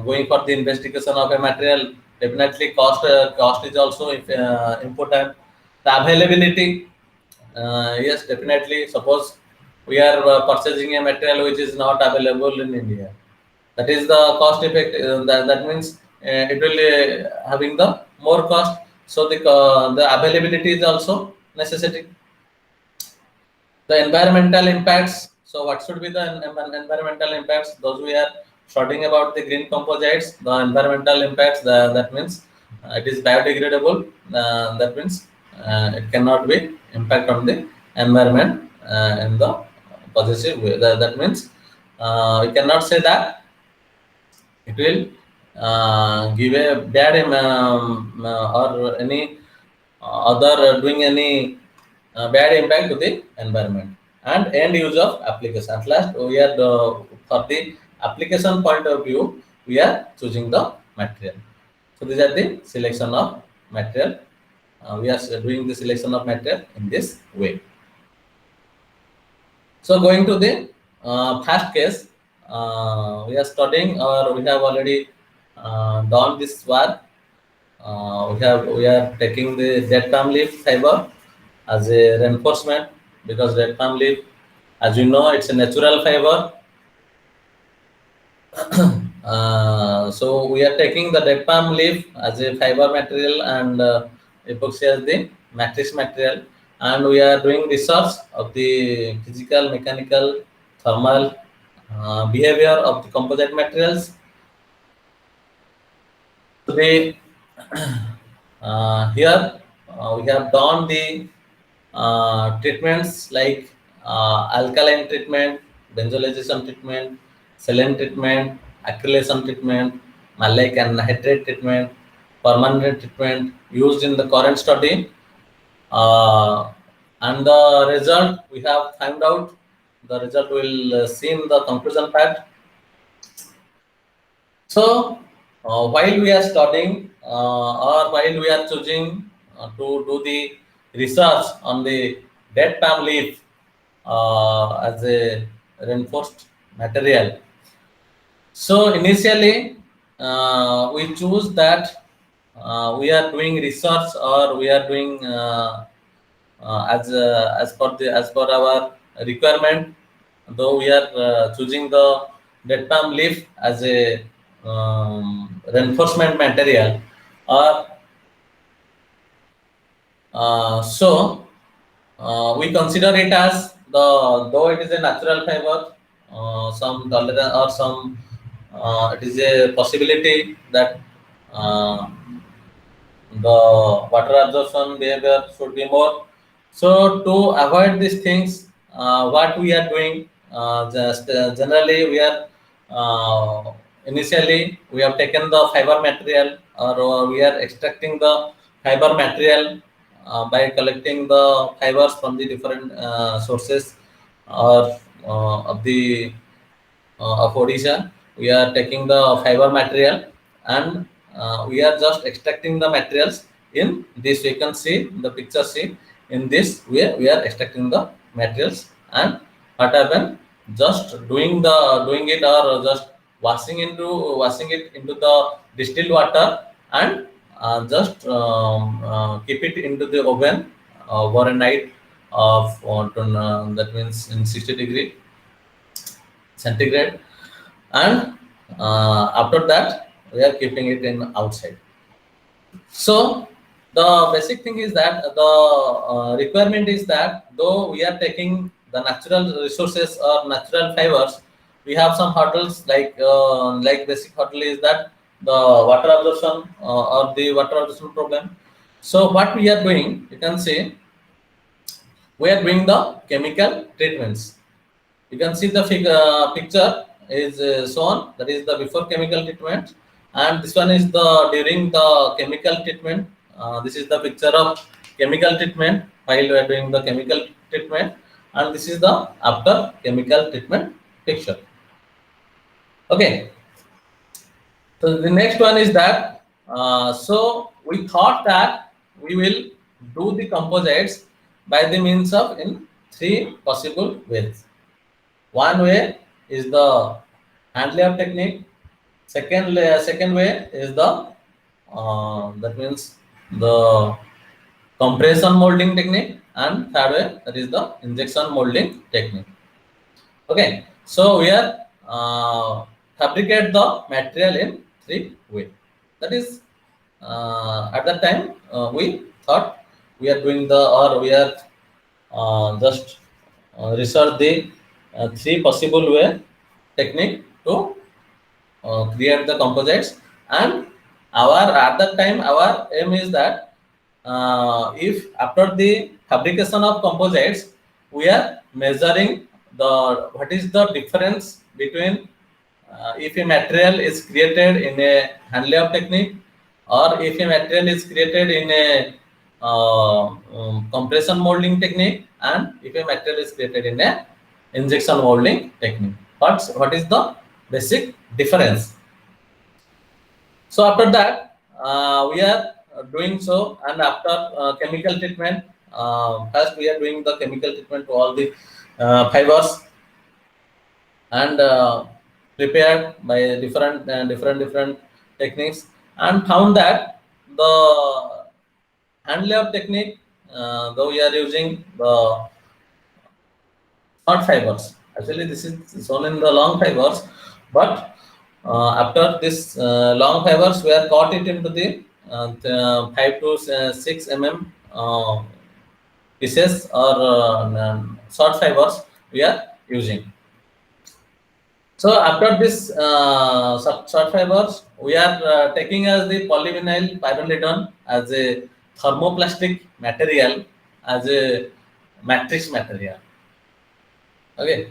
going for the investigation of a material, definitely cost is also important. The availability, yes, definitely. Suppose we are purchasing a material which is not available in India, that is the cost effect. That means it will having the more cost. So the availability is also necessity. The environmental impacts. So what should be the environmental impacts? Those we are studying about the green composites. The environmental impacts, that means it is biodegradable. That means it cannot be impact on the environment in the positive way. That means we cannot say that it will give a bad or any other doing any bad impact to the environment. And end use of application. At last, we are for the application point of view, we are choosing the material. So these are the selection of material. We are doing the selection of material in this way. So going to the first case, we are studying, or we have already done this work. We are taking the dead palm leaf fiber as a reinforcement, because dead palm leaf, as you know, it's a natural fiber. So we are taking the dead palm leaf as a fiber material, and epoxy as the matrix material, and we are doing research of the physical, mechanical, thermal behavior of the composite materials. Today, here we have done the treatments like alkaline treatment, benzolization treatment, saline treatment, acrylation treatment, maleic anhydride treatment, permanent treatment used in the current study. And the result we have found out, the result will see in the conclusion part. So, while we are studying or while we are choosing to do the research on the dead palm leaf as a reinforced material, so initially we choose that we are doing research, or we are doing as per our requirement. Though we are choosing the dead palm leaf as a reinforcement material, or so we consider it as though it is a natural fiber, some tolerance or some it is a possibility that uh, the water absorption behavior should be more. So to avoid these things, what we are doing, just generally we are initially we have taken the fiber material, or we are extracting the fiber material by collecting the fibers from the different sources or of the of Odisha. We are taking the fiber material, and we are just extracting the materials in this. You can see the picture. See, in this way we are extracting the materials, and what happen? Just doing it, or just washing it into the distilled water, and just keep it into the oven over a night of that means in 60-degree centigrade, and after that we are keeping it in outside. So the basic thing is that the requirement is that though we are taking the natural resources or natural fibers, we have some hurdles like basic hurdle is that the water absorption or the water absorption problem. So what we are doing, you can see, we are doing the chemical treatments. You can see the picture is shown, that is the before chemical treatment, and this one is the during the chemical treatment. This is the picture of chemical treatment while we are doing the chemical treatment, and this is the after chemical treatment picture. Okay, so the next one is that so we thought that we will do the composites by the means of in three possible ways. One way is the hand layout technique. Second way is the that means the compression molding technique, and third way, that is the injection molding technique. Okay, so we are fabricate the material in three way. That is at that time we thought we are doing the or we are just research the three possible way technique to create the composites. And our at that time our aim is that if after the fabrication of composites we are measuring the what is the difference between if a material is created in a hand layout technique or if a material is created in a compression molding technique, and if a material is created in a injection molding technique, what is the basic difference. So after that we are doing so, and after chemical treatment, first we are doing the chemical treatment to all the fibers and prepared by different techniques, and found that the hand layout technique, though we are using the short fibers, actually this is shown in the long fibers, but after this long fibers we are cut it into the 5 to 6 pieces or short fibers we are using. So after this short fibers, we are taking as the polyvinyl pyrrolidone as a thermoplastic material, as a matrix material. Okay,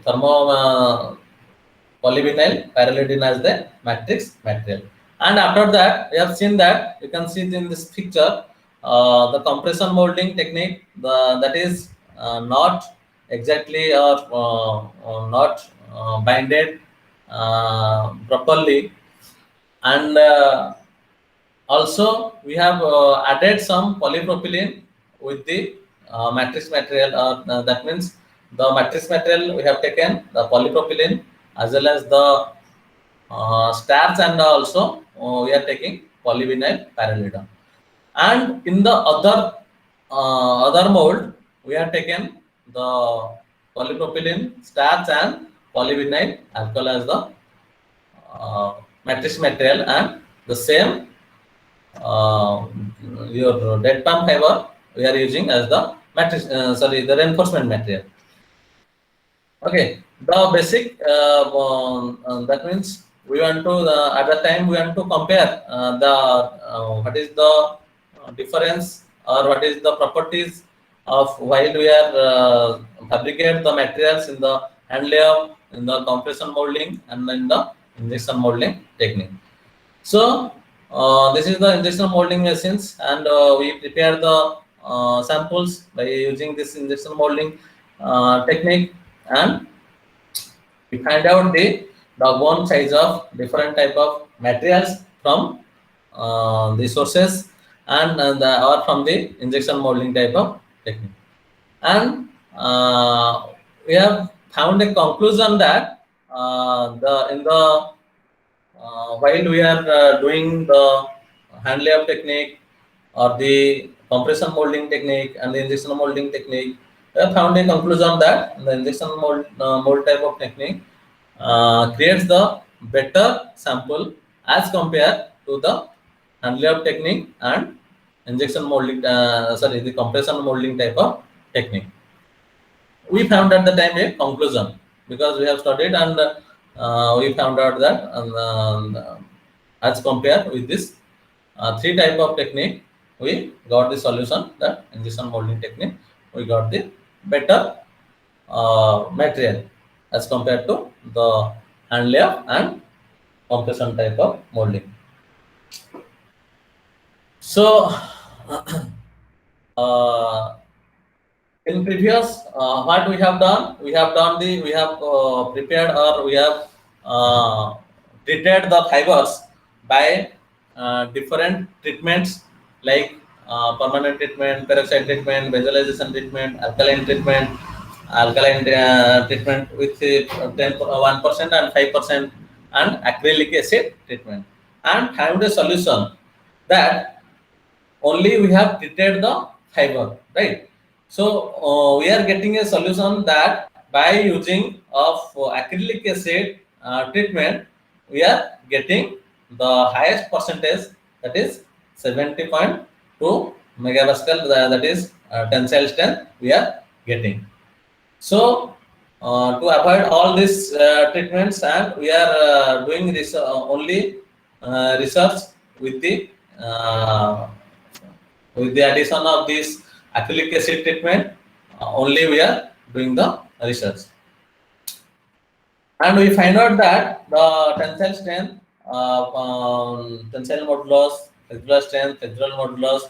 polyvinyl pyrrolidone as the matrix material. And after that, we have seen that you can see it in this picture, the compression molding technique, that is not exactly or not binded properly, and also we have added some polypropylene with the matrix material, that means the matrix material we have taken the polypropylene as well as the starch, and also we are taking polyvinyl pyrrolidone. And in the other mold we have taken the polypropylene, starch and polyvinyl alcohol as the matrix material, and the same your dead palm fiber we are using as the matrix the reinforcement material. Okay, the basic that means we want to at the time we want to compare the what is the difference or what is the properties of while we are fabricate the materials in the hand layout, in the compression molding, and in the injection molding technique. So this is the injection molding machines, and we prepare the samples by using this injection molding technique, and we find out the bone size of different type of materials from the sources, and or from the injection molding type of technique. And we have found a conclusion that the in the while we are doing the hand layup technique or the compression molding technique and the injection molding technique, we have found a conclusion that the injection mold type of technique creates the better sample as compared to the hand layup technique and injection molding, the compression molding type of technique. We found at the time a conclusion because we have studied and we found out that as compared with this three type of technique, we got the solution that injection molding technique, we got the better material as compared to the hand layer and compression type of molding. So in previous what we have done, we have prepared or we have treated the fibers by different treatments like permanent treatment, peroxide treatment, visualization treatment, alkaline treatment with 1% and 5% and acrylic acid treatment, and found a solution that only we have treated the fiber, right? So we are getting a solution that by using of acrylic acid treatment, we are getting the highest percentage, that is 70.2 megapascal, that is tensile strength we are getting. So to avoid all these treatments, and we are doing this only research with the addition of this acrylic acid treatment, only we are doing the research. And we find out that the tensile strength, tensile modulus, flexural strength, flexural modulus,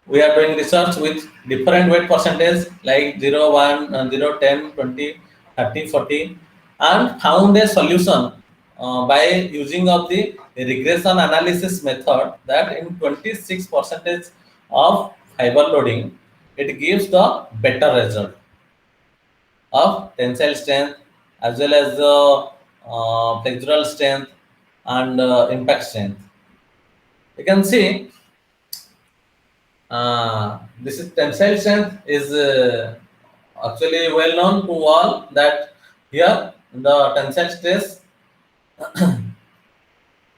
we are doing research with different weight percentage like 0, 1, 0, 10, 20, 30, 40, and found a solution by using of the regression analysis method that in 26% of fiber loading, it gives the better result of tensile strength as well as the flexural strength and impact strength. You can see this is tensile strength is actually well known to all that here the tensile stress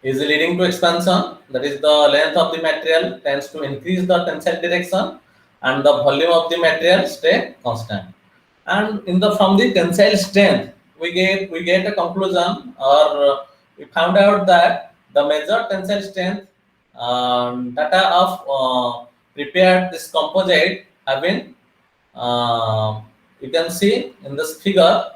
is leading to expansion, that is the length of the material tends to increase the tensile direction and the volume of the material stay constant. And from the tensile strength, we get a conclusion, or we found out that the major tensile strength data of prepared this composite have been you can see in this figure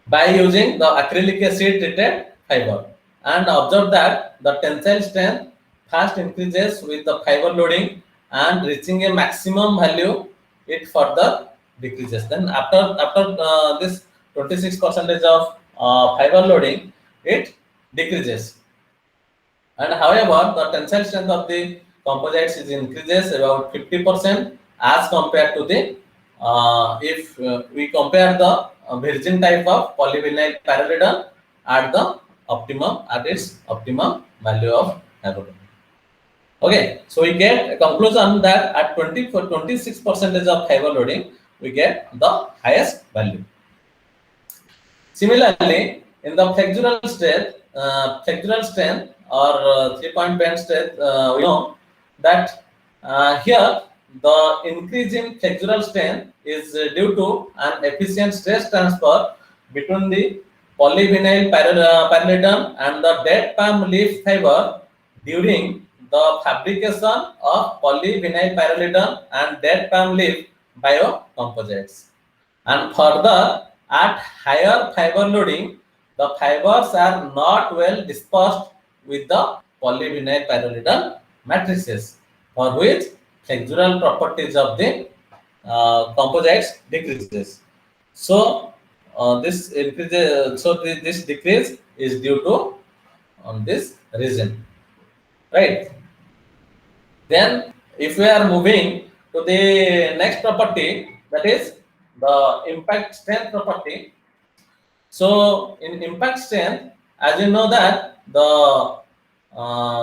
by using the acrylic acid treated fiber, and observe that the tensile strength first increases with the fiber loading and reaching a maximum value, it further decreases. Then after this 26% of fiber loading, it decreases. And however, the tensile strength of the composites is increases about 50% as compared to the if we compare the virgin type of polyvinyl pyrrolidone at its optimum value of fiber. Okay, so we get a conclusion that at 26% of fiber loading, we get the highest value. Similarly, in the flexural strength or 3-point bend strength, we know that here the increase in flexural strength is due to an efficient stress transfer between the polyvinyl pyrrolidone and the dead palm leaf fiber during the fabrication of polyvinyl pyrrolidone and dead palm leaf biocomposites. And further, at higher fiber loading, the fibers are not well dispersed with the polyvinyl pyrrolidone matrices, for which flexural properties of the composites decreases. So this increases. So this decrease is due to this reason, right? Then, if we are moving to the next property, that is the impact strength property. So in impact strength, as you know that the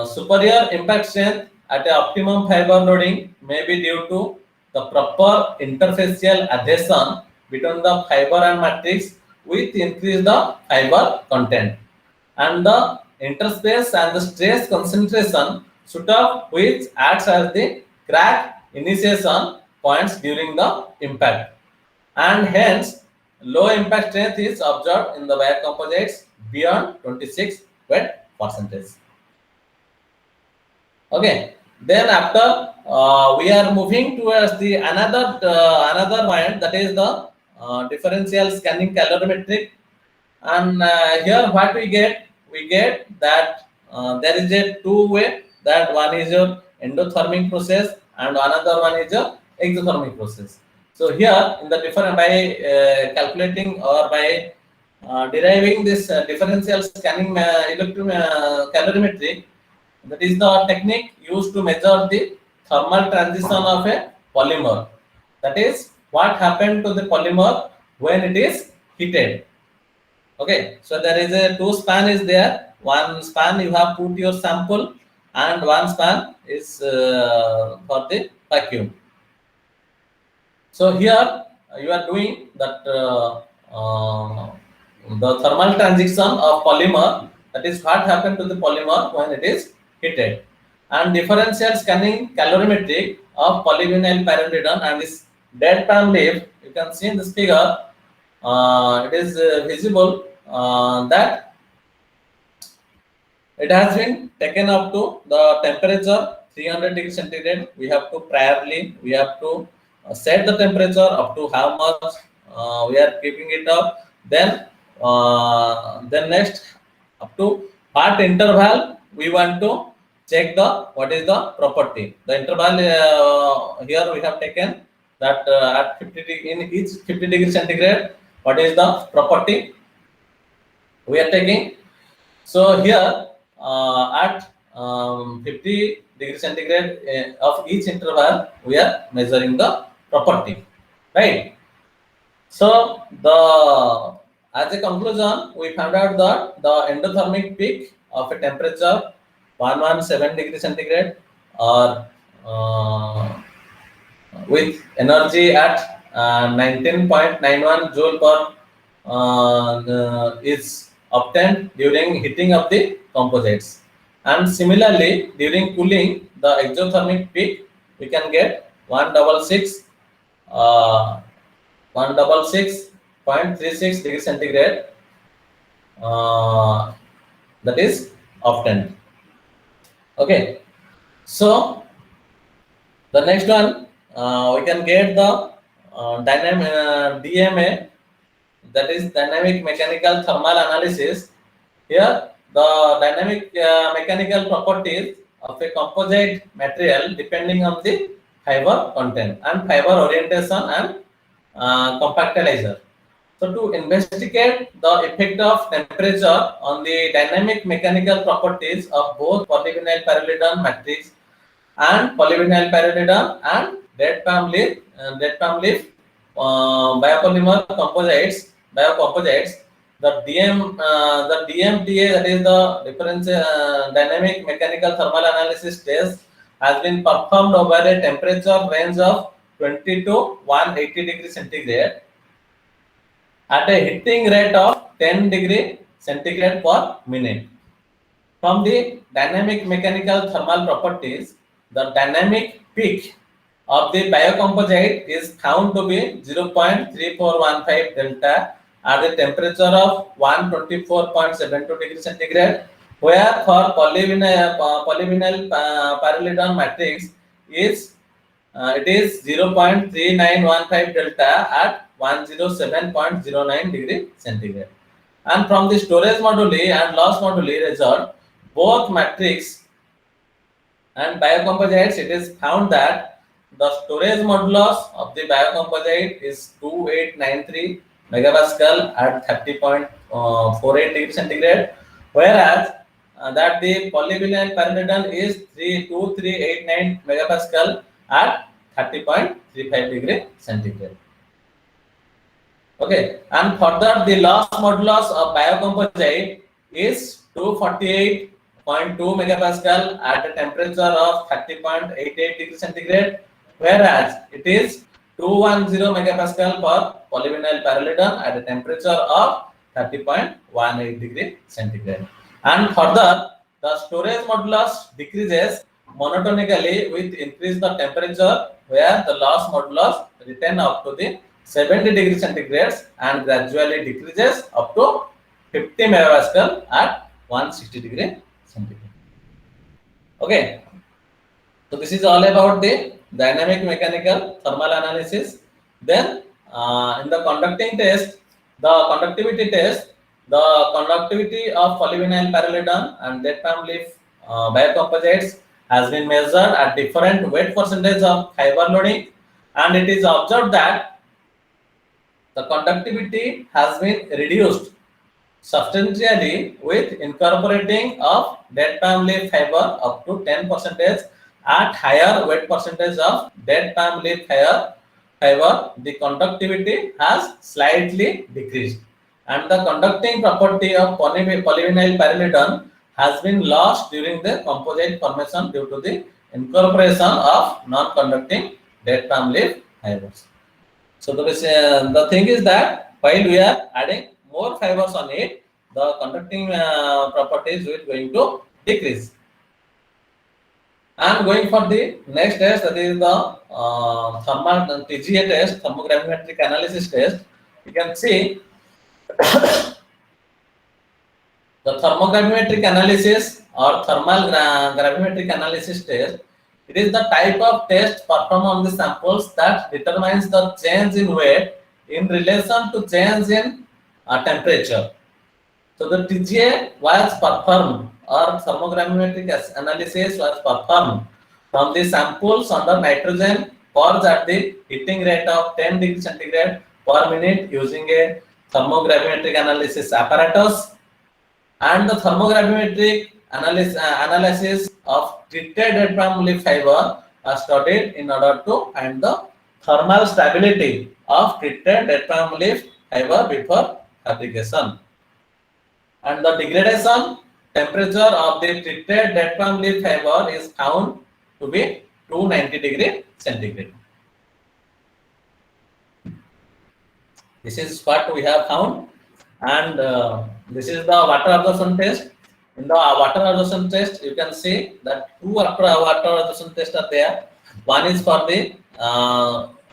superior impact strength at the optimum fiber loading may be due to the proper interfacial adhesion between the fiber and matrix with increase the fiber content, and the interspace and the stress concentration Shutoff, which acts as the crack initiation points during the impact, and hence low impact strength is observed in the biocomposites beyond 26 wet percentage. Okay, then after we are moving towards the another point, that is the differential scanning calorimetric. And here what we get that there is a two-way, that one is your endothermic process and another one is your exothermic process. So here in the different, by calculating or by deriving this differential scanning calorimetry, that is the technique used to measure the thermal transition of a polymer. That is what happened to the polymer when it is heated. Okay, so there is a two span is there. One span you have put your sample, and one span is for the vacuum. So here you are doing that the thermal transition of polymer, that is what happened to the polymer when it is heated, and differential scanning calorimetry of polyvinyl pyrrolidone and this dead pan leaf. You can see in this figure, it is visible that it has been taken up to the temperature 300 degrees centigrade. We have to set the temperature up to how much we are keeping it up. Then next, up to what interval we want to check the what is the property. The interval here we have taken that at 50 in each 50 degrees centigrade, what is the property we are taking. So here at 50 degrees centigrade of each interval, we are measuring the property, right? So as a conclusion, we found out that the endothermic peak of a temperature 117 degrees centigrade, or with energy at 19.91 joule per is obtained during heating of the composites, and similarly during cooling the exothermic peak we can get 166.36 degrees centigrade, that is obtained. Okay, so the next one we can get the dynamic DMA, that is dynamic mechanical thermal analysis. Here the dynamic mechanical properties of a composite material depending on the fiber content and fiber orientation and compactilizer. So to investigate the effect of temperature on the dynamic mechanical properties of both polyvinyl pyrrolidone matrix and polyvinyl pyrrolidone and dead palm leaf biopolymer biocomposites, the DMTA, that is the difference dynamic mechanical thermal analysis test, has been performed over a temperature range of 20 to 180 degrees centigrade at a heating rate of 10 degree centigrade per minute. From the dynamic mechanical thermal properties, the dynamic peak of the biocomposite is found to be 0.3415 delta at the temperature of 124.72 degrees centigrade, where for polyvinyl pyrrolidone matrix is it is 0.3915 delta at 107.09 degree centigrade. And from the storage moduli and loss moduli result, both matrix and biocomposites, it is found that the storage modulus of the biocomposite is 2893 megapascal at 30.48 degrees centigrade, whereas that the polyvinyl pyrrolidone is 2389 megapascal at 30.35 degree centigrade. Okay, and further the loss modulus of biocomposite is 248.2 megapascal at a temperature of 30.88 degrees centigrade, whereas it is 210 megapascal for polyvinyl pyrrolidone at a temperature of 30.18 degree centigrade. And further, the storage modulus decreases monotonically with increase the temperature where the loss modulus retain up to the 70 degrees centigrade and gradually decreases up to 50 megapascal at 160 degree centigrade. Okay, so this is all about the dynamic mechanical thermal analysis. Then in the conducting test, the conductivity test, the conductivity of polyvinyl paralleledon and dead palm leaf biocomposites has been measured at different weight percentage of fiber loading, and it is observed that the conductivity has been reduced substantially with incorporating of dead palm leaf fiber up to 10% at higher weight percentage of dead palm leaf fiber, the conductivity has slightly decreased, and the conducting property of polyvinyl paralleledon has been lost during the composite formation due to the incorporation of non-conducting dead palm leaf fibers. So the thing is that while we are adding more fibers on it, the conducting properties will going to decrease. And going for the next test, that is the thermal TGA test, thermogravimetric analysis test. You can see the thermogravimetric analysis or thermal gravimetric analysis test. It is the type of test performed on the samples that determines the change in weight in relation to change in temperature. So the TGA was performed, or thermogravimetric analysis was performed from the samples under nitrogen purged at the heating rate of 10 degrees centigrade per minute using a thermogravimetric analysis apparatus, and the thermogravimetric analysis of treated dead palm leaf fiber are studied in order to find the thermal stability of treated dead palm leaf fiber before fabrication. And the degradation temperature of the treated dead palm leaf fiber is found to be 290 degree centigrade. This is what we have found, and this is the water absorption test. In the water absorption test, you can see that two water absorption tests are there. One is for the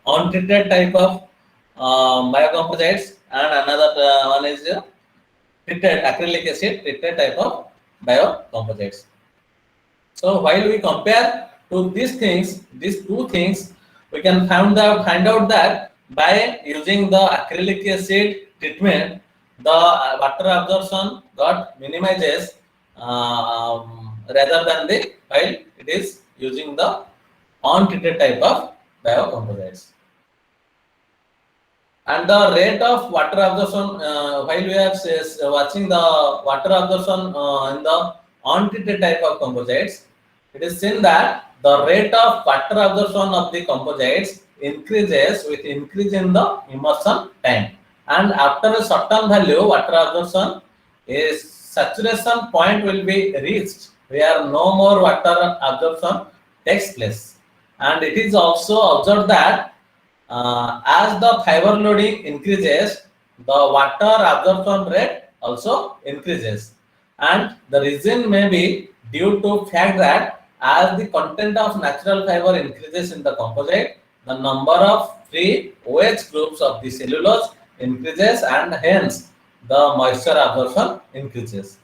untreated type of biocomposites, and another one is treated acrylic acid treated type of biocomposites. So while we compare to these two things, we can find out that by using the acrylic acid treatment, the water absorption got minimizes rather than the while it is using the untreated type of biocomposites. And the rate of water absorption, while we are watching the water absorption in the untreated type of composites, it is seen that the rate of water absorption of the composites increases with increase in the immersion time, and after a certain value water absorption, a saturation point will be reached where no more water absorption takes place. And it is also observed that as the fiber loading increases, the water absorption rate also increases, and the reason may be due to fact that as the content of natural fiber increases in the composite, the number of free OH groups of the cellulose increases, and hence the moisture absorption increases.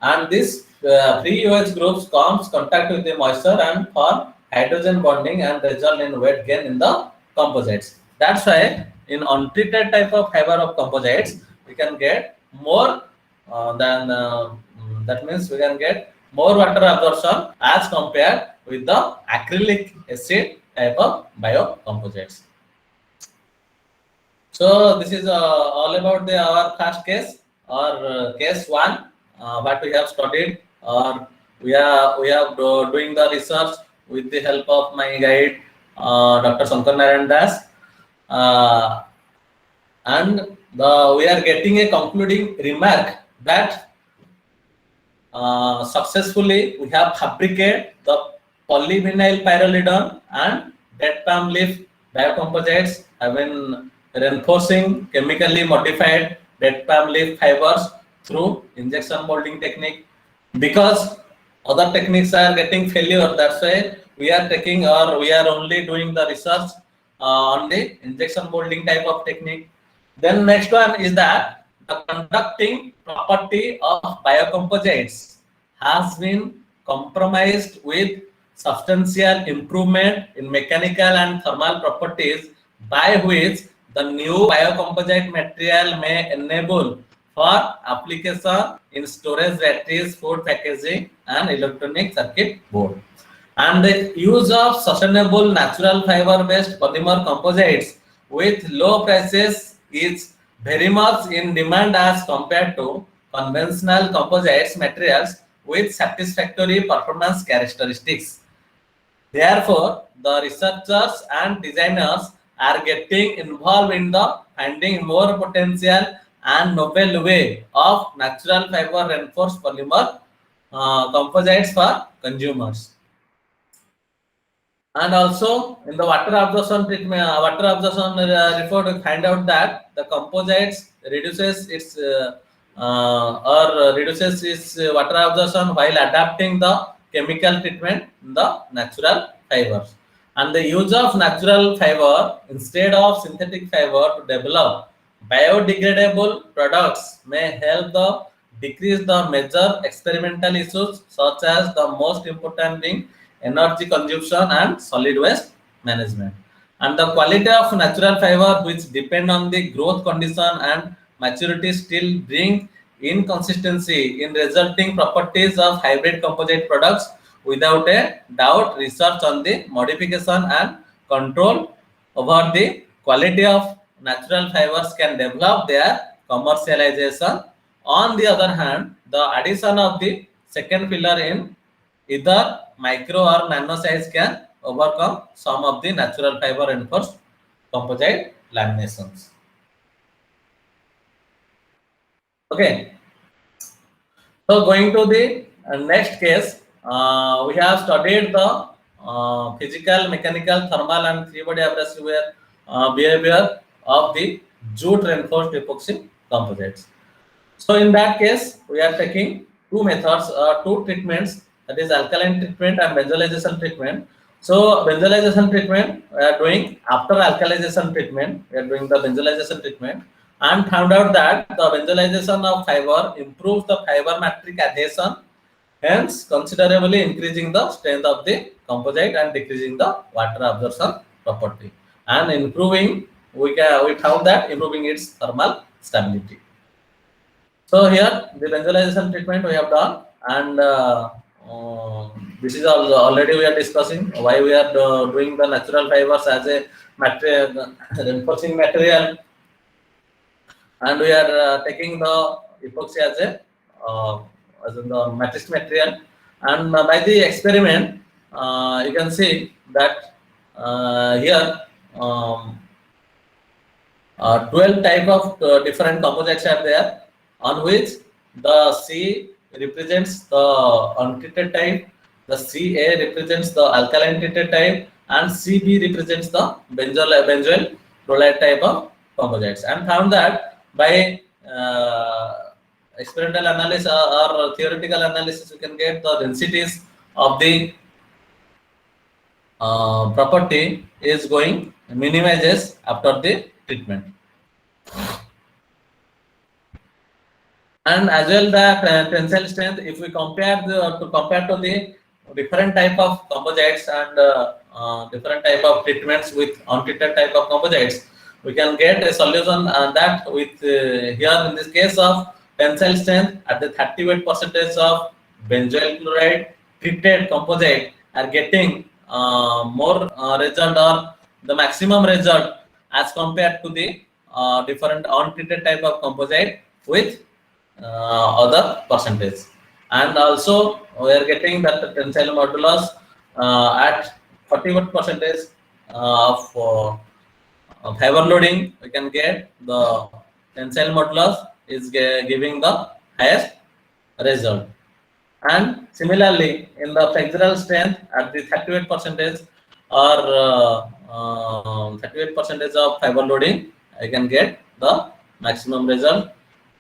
And this free OH groups comes contact with the moisture and form hydrogen bonding and result in weight gain in the composites. That's why in untreated type of fiber of composites, we can get more that means we can get more water absorption as compared with the acrylic acid type of biocomposites. So this is all about our first case, or case one, what we have studied, or we are doing the research with the help of my guide, Dr. Shankar Narayan Das, and we are getting a concluding remark that successfully we have fabricated the polyvinyl paralleledon and dead palm leaf biocomposites have been reinforcing chemically modified dead palm leaf fibers through injection molding technique, because other techniques are getting failure. That's why we are taking, or we are only doing the research on the injection molding type of technique. Then next one is that the conducting property of biocomposites has been compromised with substantial improvement in mechanical and thermal properties, by which the new biocomposite material may enable for application in storage batteries, food packaging, and electronic circuit board. And the use of sustainable natural fiber based polymer composites with low prices is very much in demand as compared to conventional composites materials with satisfactory performance characteristics. Therefore, the researchers and designers are getting involved in the finding more potential and novel way of natural fiber reinforced polymer composites for consumers. And also in the water absorption treatment, water absorption report, we find out that the composites reduces its or reduces its water absorption while adapting the chemical treatment in the natural fibers. And the use of natural fiber instead of synthetic fiber to develop biodegradable products may help the decrease the major experimental issues, such as the most important being energy consumption and solid waste management. And the quality of natural fiber, which depend on the growth condition and maturity, still bring inconsistency in resulting properties of hybrid composite products. Without a doubt, research on the modification and control over the quality of natural fibers can develop their commercialization. On the other hand, the addition of the second pillar in either micro or nano size can overcome some of the natural fiber reinforced composite laminations. Okay, so going to the next case, we have studied the physical, mechanical, thermal, and three-body abrasive wear behavior of the jute reinforced epoxy composites. So in that case, we are taking two methods, two treatments, that is alkaline treatment and benzolization treatment. So benzolization treatment we are doing after alkalization treatment. We are doing the benzolization treatment and found out that the benzolization of fiber improves the fiber matrix adhesion, hence considerably increasing the strength of the composite and decreasing the water absorption property, and improving, we found that improving its thermal stability. So here the benzolization treatment we have done, and this is already we are discussing why we are doing the natural fibers as a material, reinforcing material, and we are taking the epoxy as in the matrix material. And by the experiment, you can see that here 12 type of different composites are there, on which the C represents the untreated type, the Ca represents the alkaline treated type, and Cb represents the benzoyl chloride type of composites. And found that by experimental analysis or theoretical analysis, you can get the densities of the property is going minimizes after the treatment. And as well the tensile strength, if we compare to the different type of composites and different type of treatments with untreated type of composites, we can get a solution that with here in this case of tensile strength at the 38% of benzoyl chloride treated composite are getting more result, or the maximum result, as compared to the different untreated type of composite with other percentage. And also we are getting that the tensile modulus at 41% of fiber loading, we can get the tensile modulus is giving the highest result. And similarly, in the flexural strength at the 38% or 38% of fiber loading, I can get the maximum result.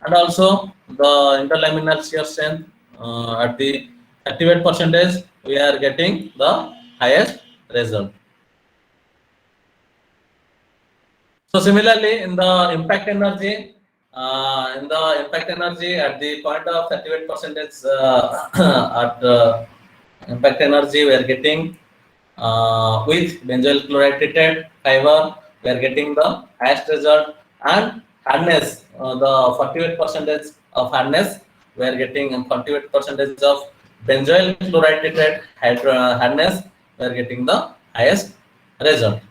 And also the interlaminar shear strength at the activate percentage, we are getting the highest result. So similarly, in the impact energy at the point of 38 percentage at impact energy, we are getting with benzoyl chloride treated fiber, we are getting the highest result, and hardness, the 48 percentage of hardness, we are getting 48 percentage of benzoyl chloride treated hardness, we are getting the highest result.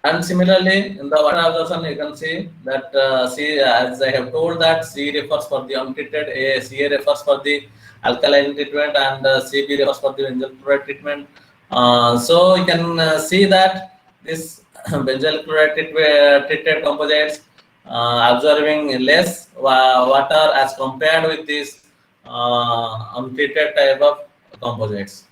And similarly, in the water absorption, you can see that C, as I have told that C refers for the untreated, CA refers for the alkaline treatment, and CB refers for the benzoyl chloride treatment. So you can see that this benzoyl chloride treated composites absorbing less water as compared with this untreated type of composites.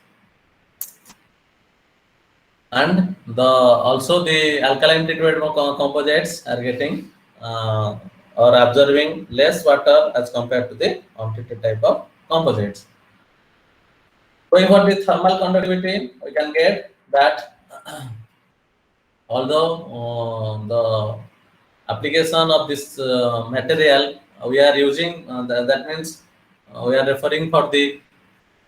And also the alkaline treated composites are getting or absorbing less water as compared to the untreated type of composites. Going for the thermal conductivity, we can get that although the application of this material we are using, that means we are referring for the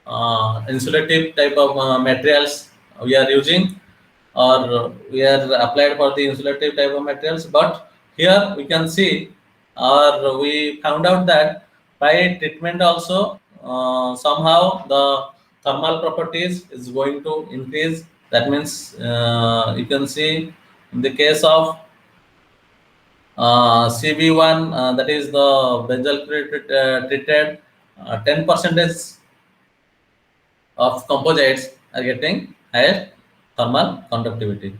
insulative type of materials we are using, or we are applied for the insulative type of materials. But here we can see, or we found out that by treatment also somehow the thermal properties is going to increase. That means you can see in the case of CB1, that is the benzoyl treated 10 percentage of composites are getting higher thermal conductivity,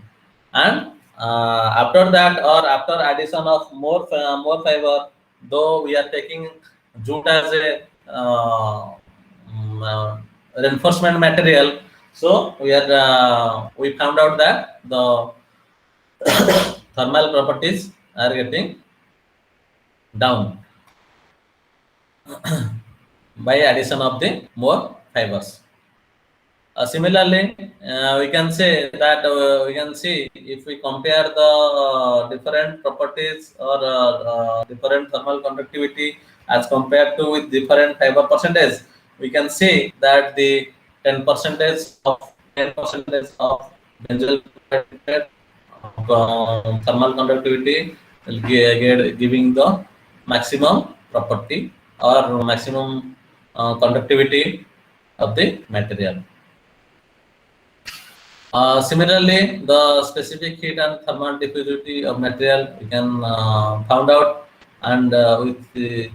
and after that, or after addition of more fiber, though we are taking jute as a reinforcement material, so we found out that the thermal properties are getting down by addition of the more fibers. Similarly, we can say that we can see if we compare the different properties or different thermal conductivity as compared to with different fiber percentage, we can see that the 10 percentage of benzoyl thermal conductivity will giving the maximum property or maximum conductivity of the material. Similarly, the specific heat and thermal diffusivity of material we can found out, and with the,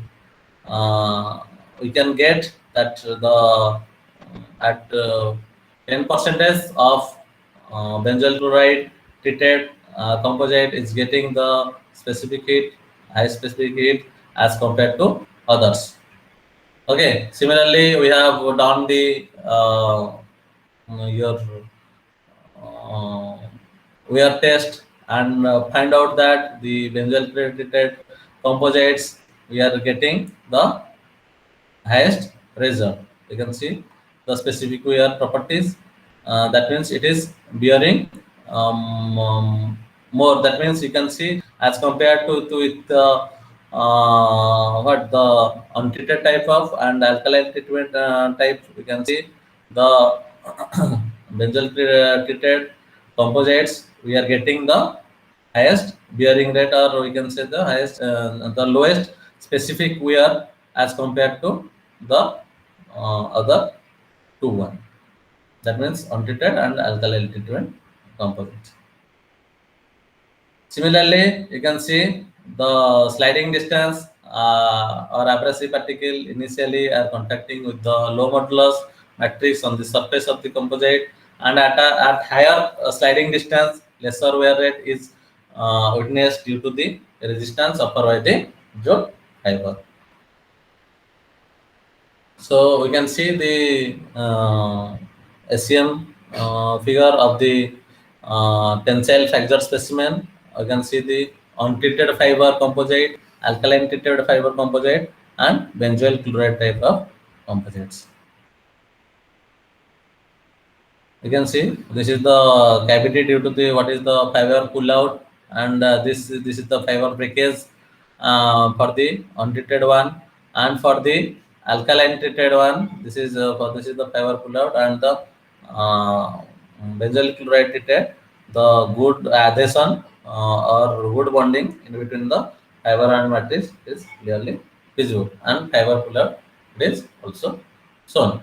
we can get that the at 10 percentage of benzoyl chloride treated composite is getting the specific heat, high specific heat as compared to others. Okay. Similarly, we have done the your we are test and find out that the benzoyl treated composites we are getting the highest result. You can see the specific wear properties. That means it is bearing more. That means you can see as compared to with what the untreated type of and alkaline treatment type. We can see the benzoyl treated composites we are getting the highest bearing rate, or we can say the highest the lowest specific wear as compared to the other one. That means untreated and alkaline treatment composites. Similarly, you can see the sliding distance or abrasive particle initially are contacting with the low modulus matrix on the surface of the composite, and at higher sliding distance, lesser wear rate is witnessed due to the resistance offered by the jute fiber. So we can see the SEM figure of the tensile fracture specimen. You can see the untreated fiber composite, alkaline treated fiber composite, and benzoyl chloride type of composites. You can see this is the cavity due to the what is the fiber pull out, and this is the fiber breakage for the untreated one, and for the alkaline treated one this is the fiber pull out, and the uh, benzyl chloride treated the good adhesion or good bonding in between the fiber and matrix is clearly visible, and fiber pull out it is also shown.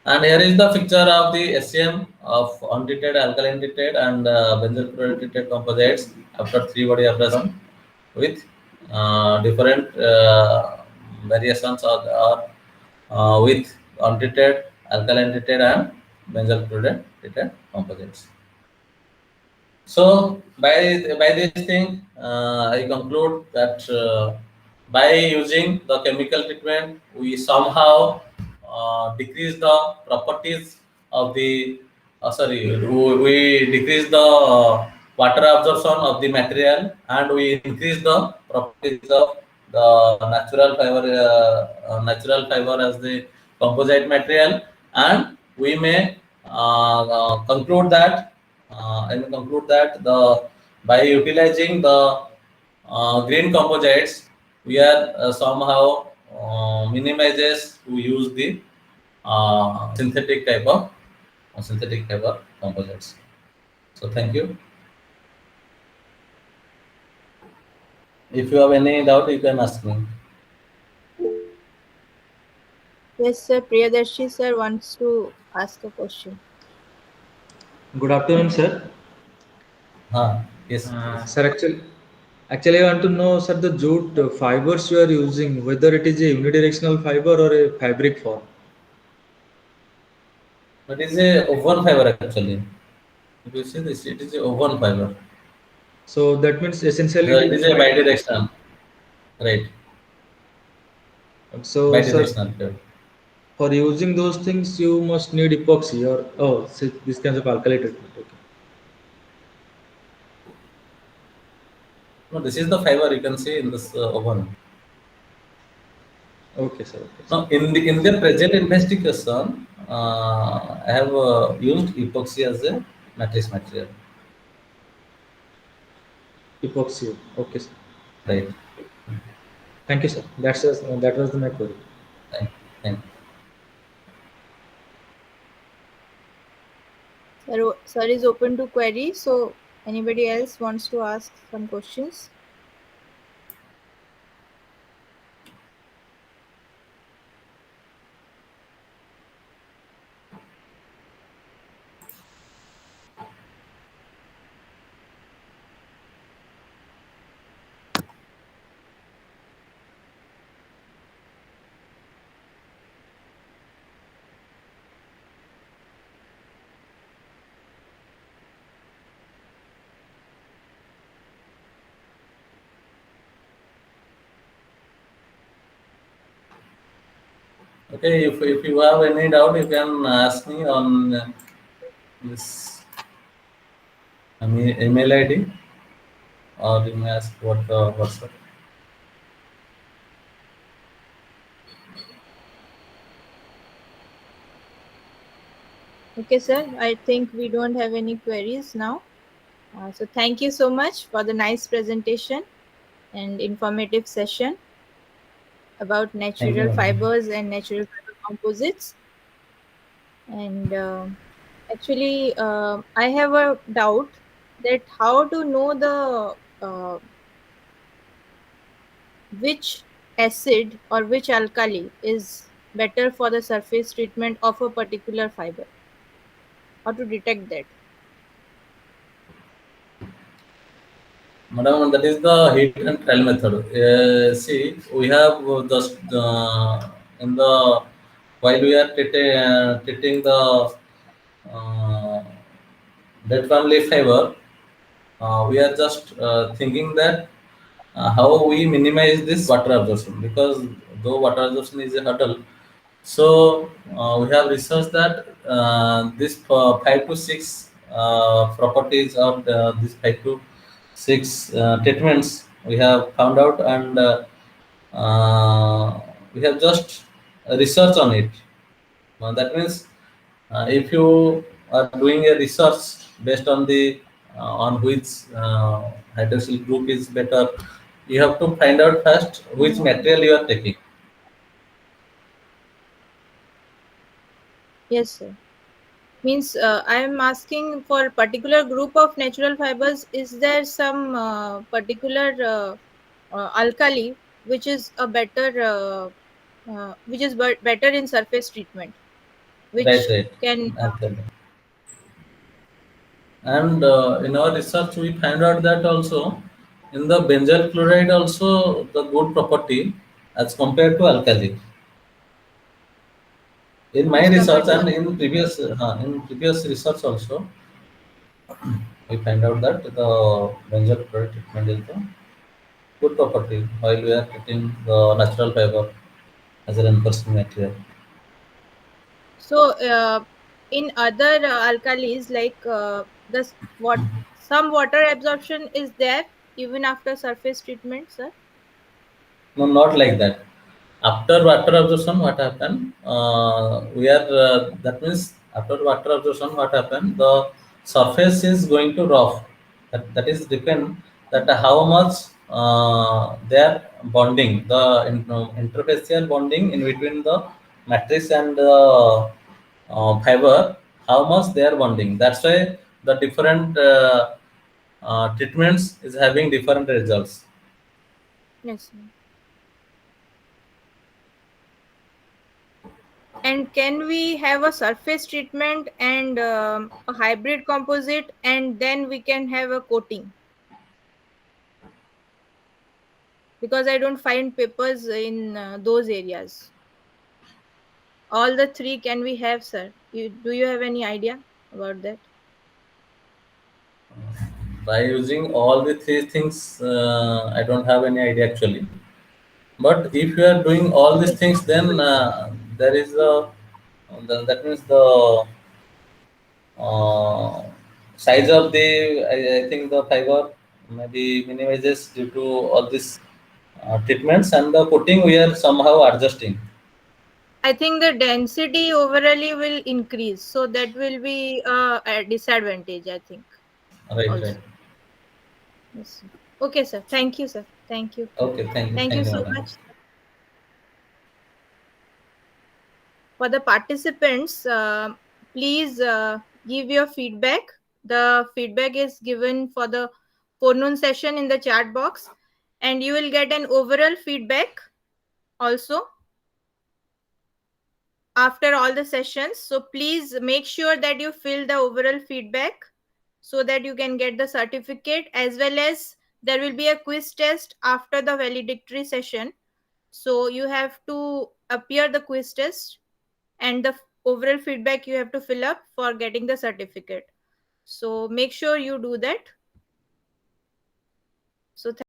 And here is the picture of the SCM of untreated, alkaline treated, and benzyl chloride treated composites after three body abrasion with different variations or with untreated, alkaline treated, and benzyl chloride treated composites. So by this thing, I conclude that by using the chemical treatment, we somehow decrease the properties of the we decrease the water absorption of the material, and we increase the properties of the natural fiber as the composite material, and we may conclude that I may conclude that the by utilizing the green composites, we are somehow minimizes to use the synthetic type of composites. So thank you. If you have any doubt, you can ask me. Yes, sir. Priyadarshi sir wants to ask a question. Good afternoon, sir. Yes, please. Sir, actually, I want to know, sir, the jute fibers you are using, whether it is a unidirectional fiber or a fabric form. But it is a woven fiber actually. If you see this, it is a woven fiber. So that means essentially It is a bidirectional, right? So, sir, Bidirectional fiber. for using those things, you must need epoxy or this kinds of alkali treatment. Okay. No, this is the fiber you can see in this oven. Okay, sir. Okay, sir. Now, in the present investigation, I have used epoxy as a matrix material. Epoxy. Okay, sir. Right. Thank you, sir. That was my query. Thank you. Sir is open to query. So anybody else wants to ask some questions? Okay, if you have any doubt, you can ask me on this email ID, or you may ask what WhatsApp. Okay, sir. I think we don't have any queries now. So thank you so much for the nice presentation and informative session about natural fibers and natural fiber composites. And actually, I have a doubt that how to know the which acid or which alkali is better for the surface treatment of a particular fiber. How to detect that? Madam, that is the heat and trial method. See, we have just in the while we are treating the uh, dead family fiber, we are just thinking that how we minimize this water absorption, because though water absorption is a hurdle, so we have researched that this 5 to 6 properties of these 5 to 6 treatments we have found out, and we have just research on it. That means if you are doing a research based on the on which hydroxyl group is better, you have to find out first which material you are taking. Yes, sir. Means I am asking for particular group of natural fibers. Is there some particular alkali which is a better, which is better in surface treatment, Right, which right. can Absolutely. And in our research, we find out that also in the benzyl chloride also the good property as compared to alkali. In my as compared research to and in previous research also, we find out that the benzyl chloride treatment is the good property while we are treating the natural fiber as a reinforcing material. so in other alkalis like what some water absorption is there even after surface treatment, sir? No, not like that. After water absorption, what happened? We are that means after water absorption, what happened? The surface is going to rough. That is depend that how much they are bonding the interfacial bonding in between the matrix and the fiber. How much they are bonding. That's why the different treatments is having different results. Yes, sir. And can we have a surface treatment and a hybrid composite and then we can have a coating? Because I don't find papers in those areas. All the three can we have, sir? Do you have any idea about that? By using all the three things, I don't have any idea actually. But if you are doing all these things, then there is that means the uh, size of the I think the fiber maybe minimizes due to all these treatments, and the coating we are somehow adjusting. I think the density overall will increase, so that will be a disadvantage, I think, Right, right. also. Yes, sir. Okay, sir. Thank you, sir. Thank you. Okay, Thank you thank you, so madam. much. For the participants, please give your feedback. The feedback is given for the forenoon session in the chat box, and you will get an overall feedback also after all the sessions. So please make sure that you fill the overall feedback so that you can get the certificate, as well as there will be a quiz test after the valedictory session. So you have to appear the quiz test, and the overall feedback you have to fill up for getting the certificate. So make sure you do that. So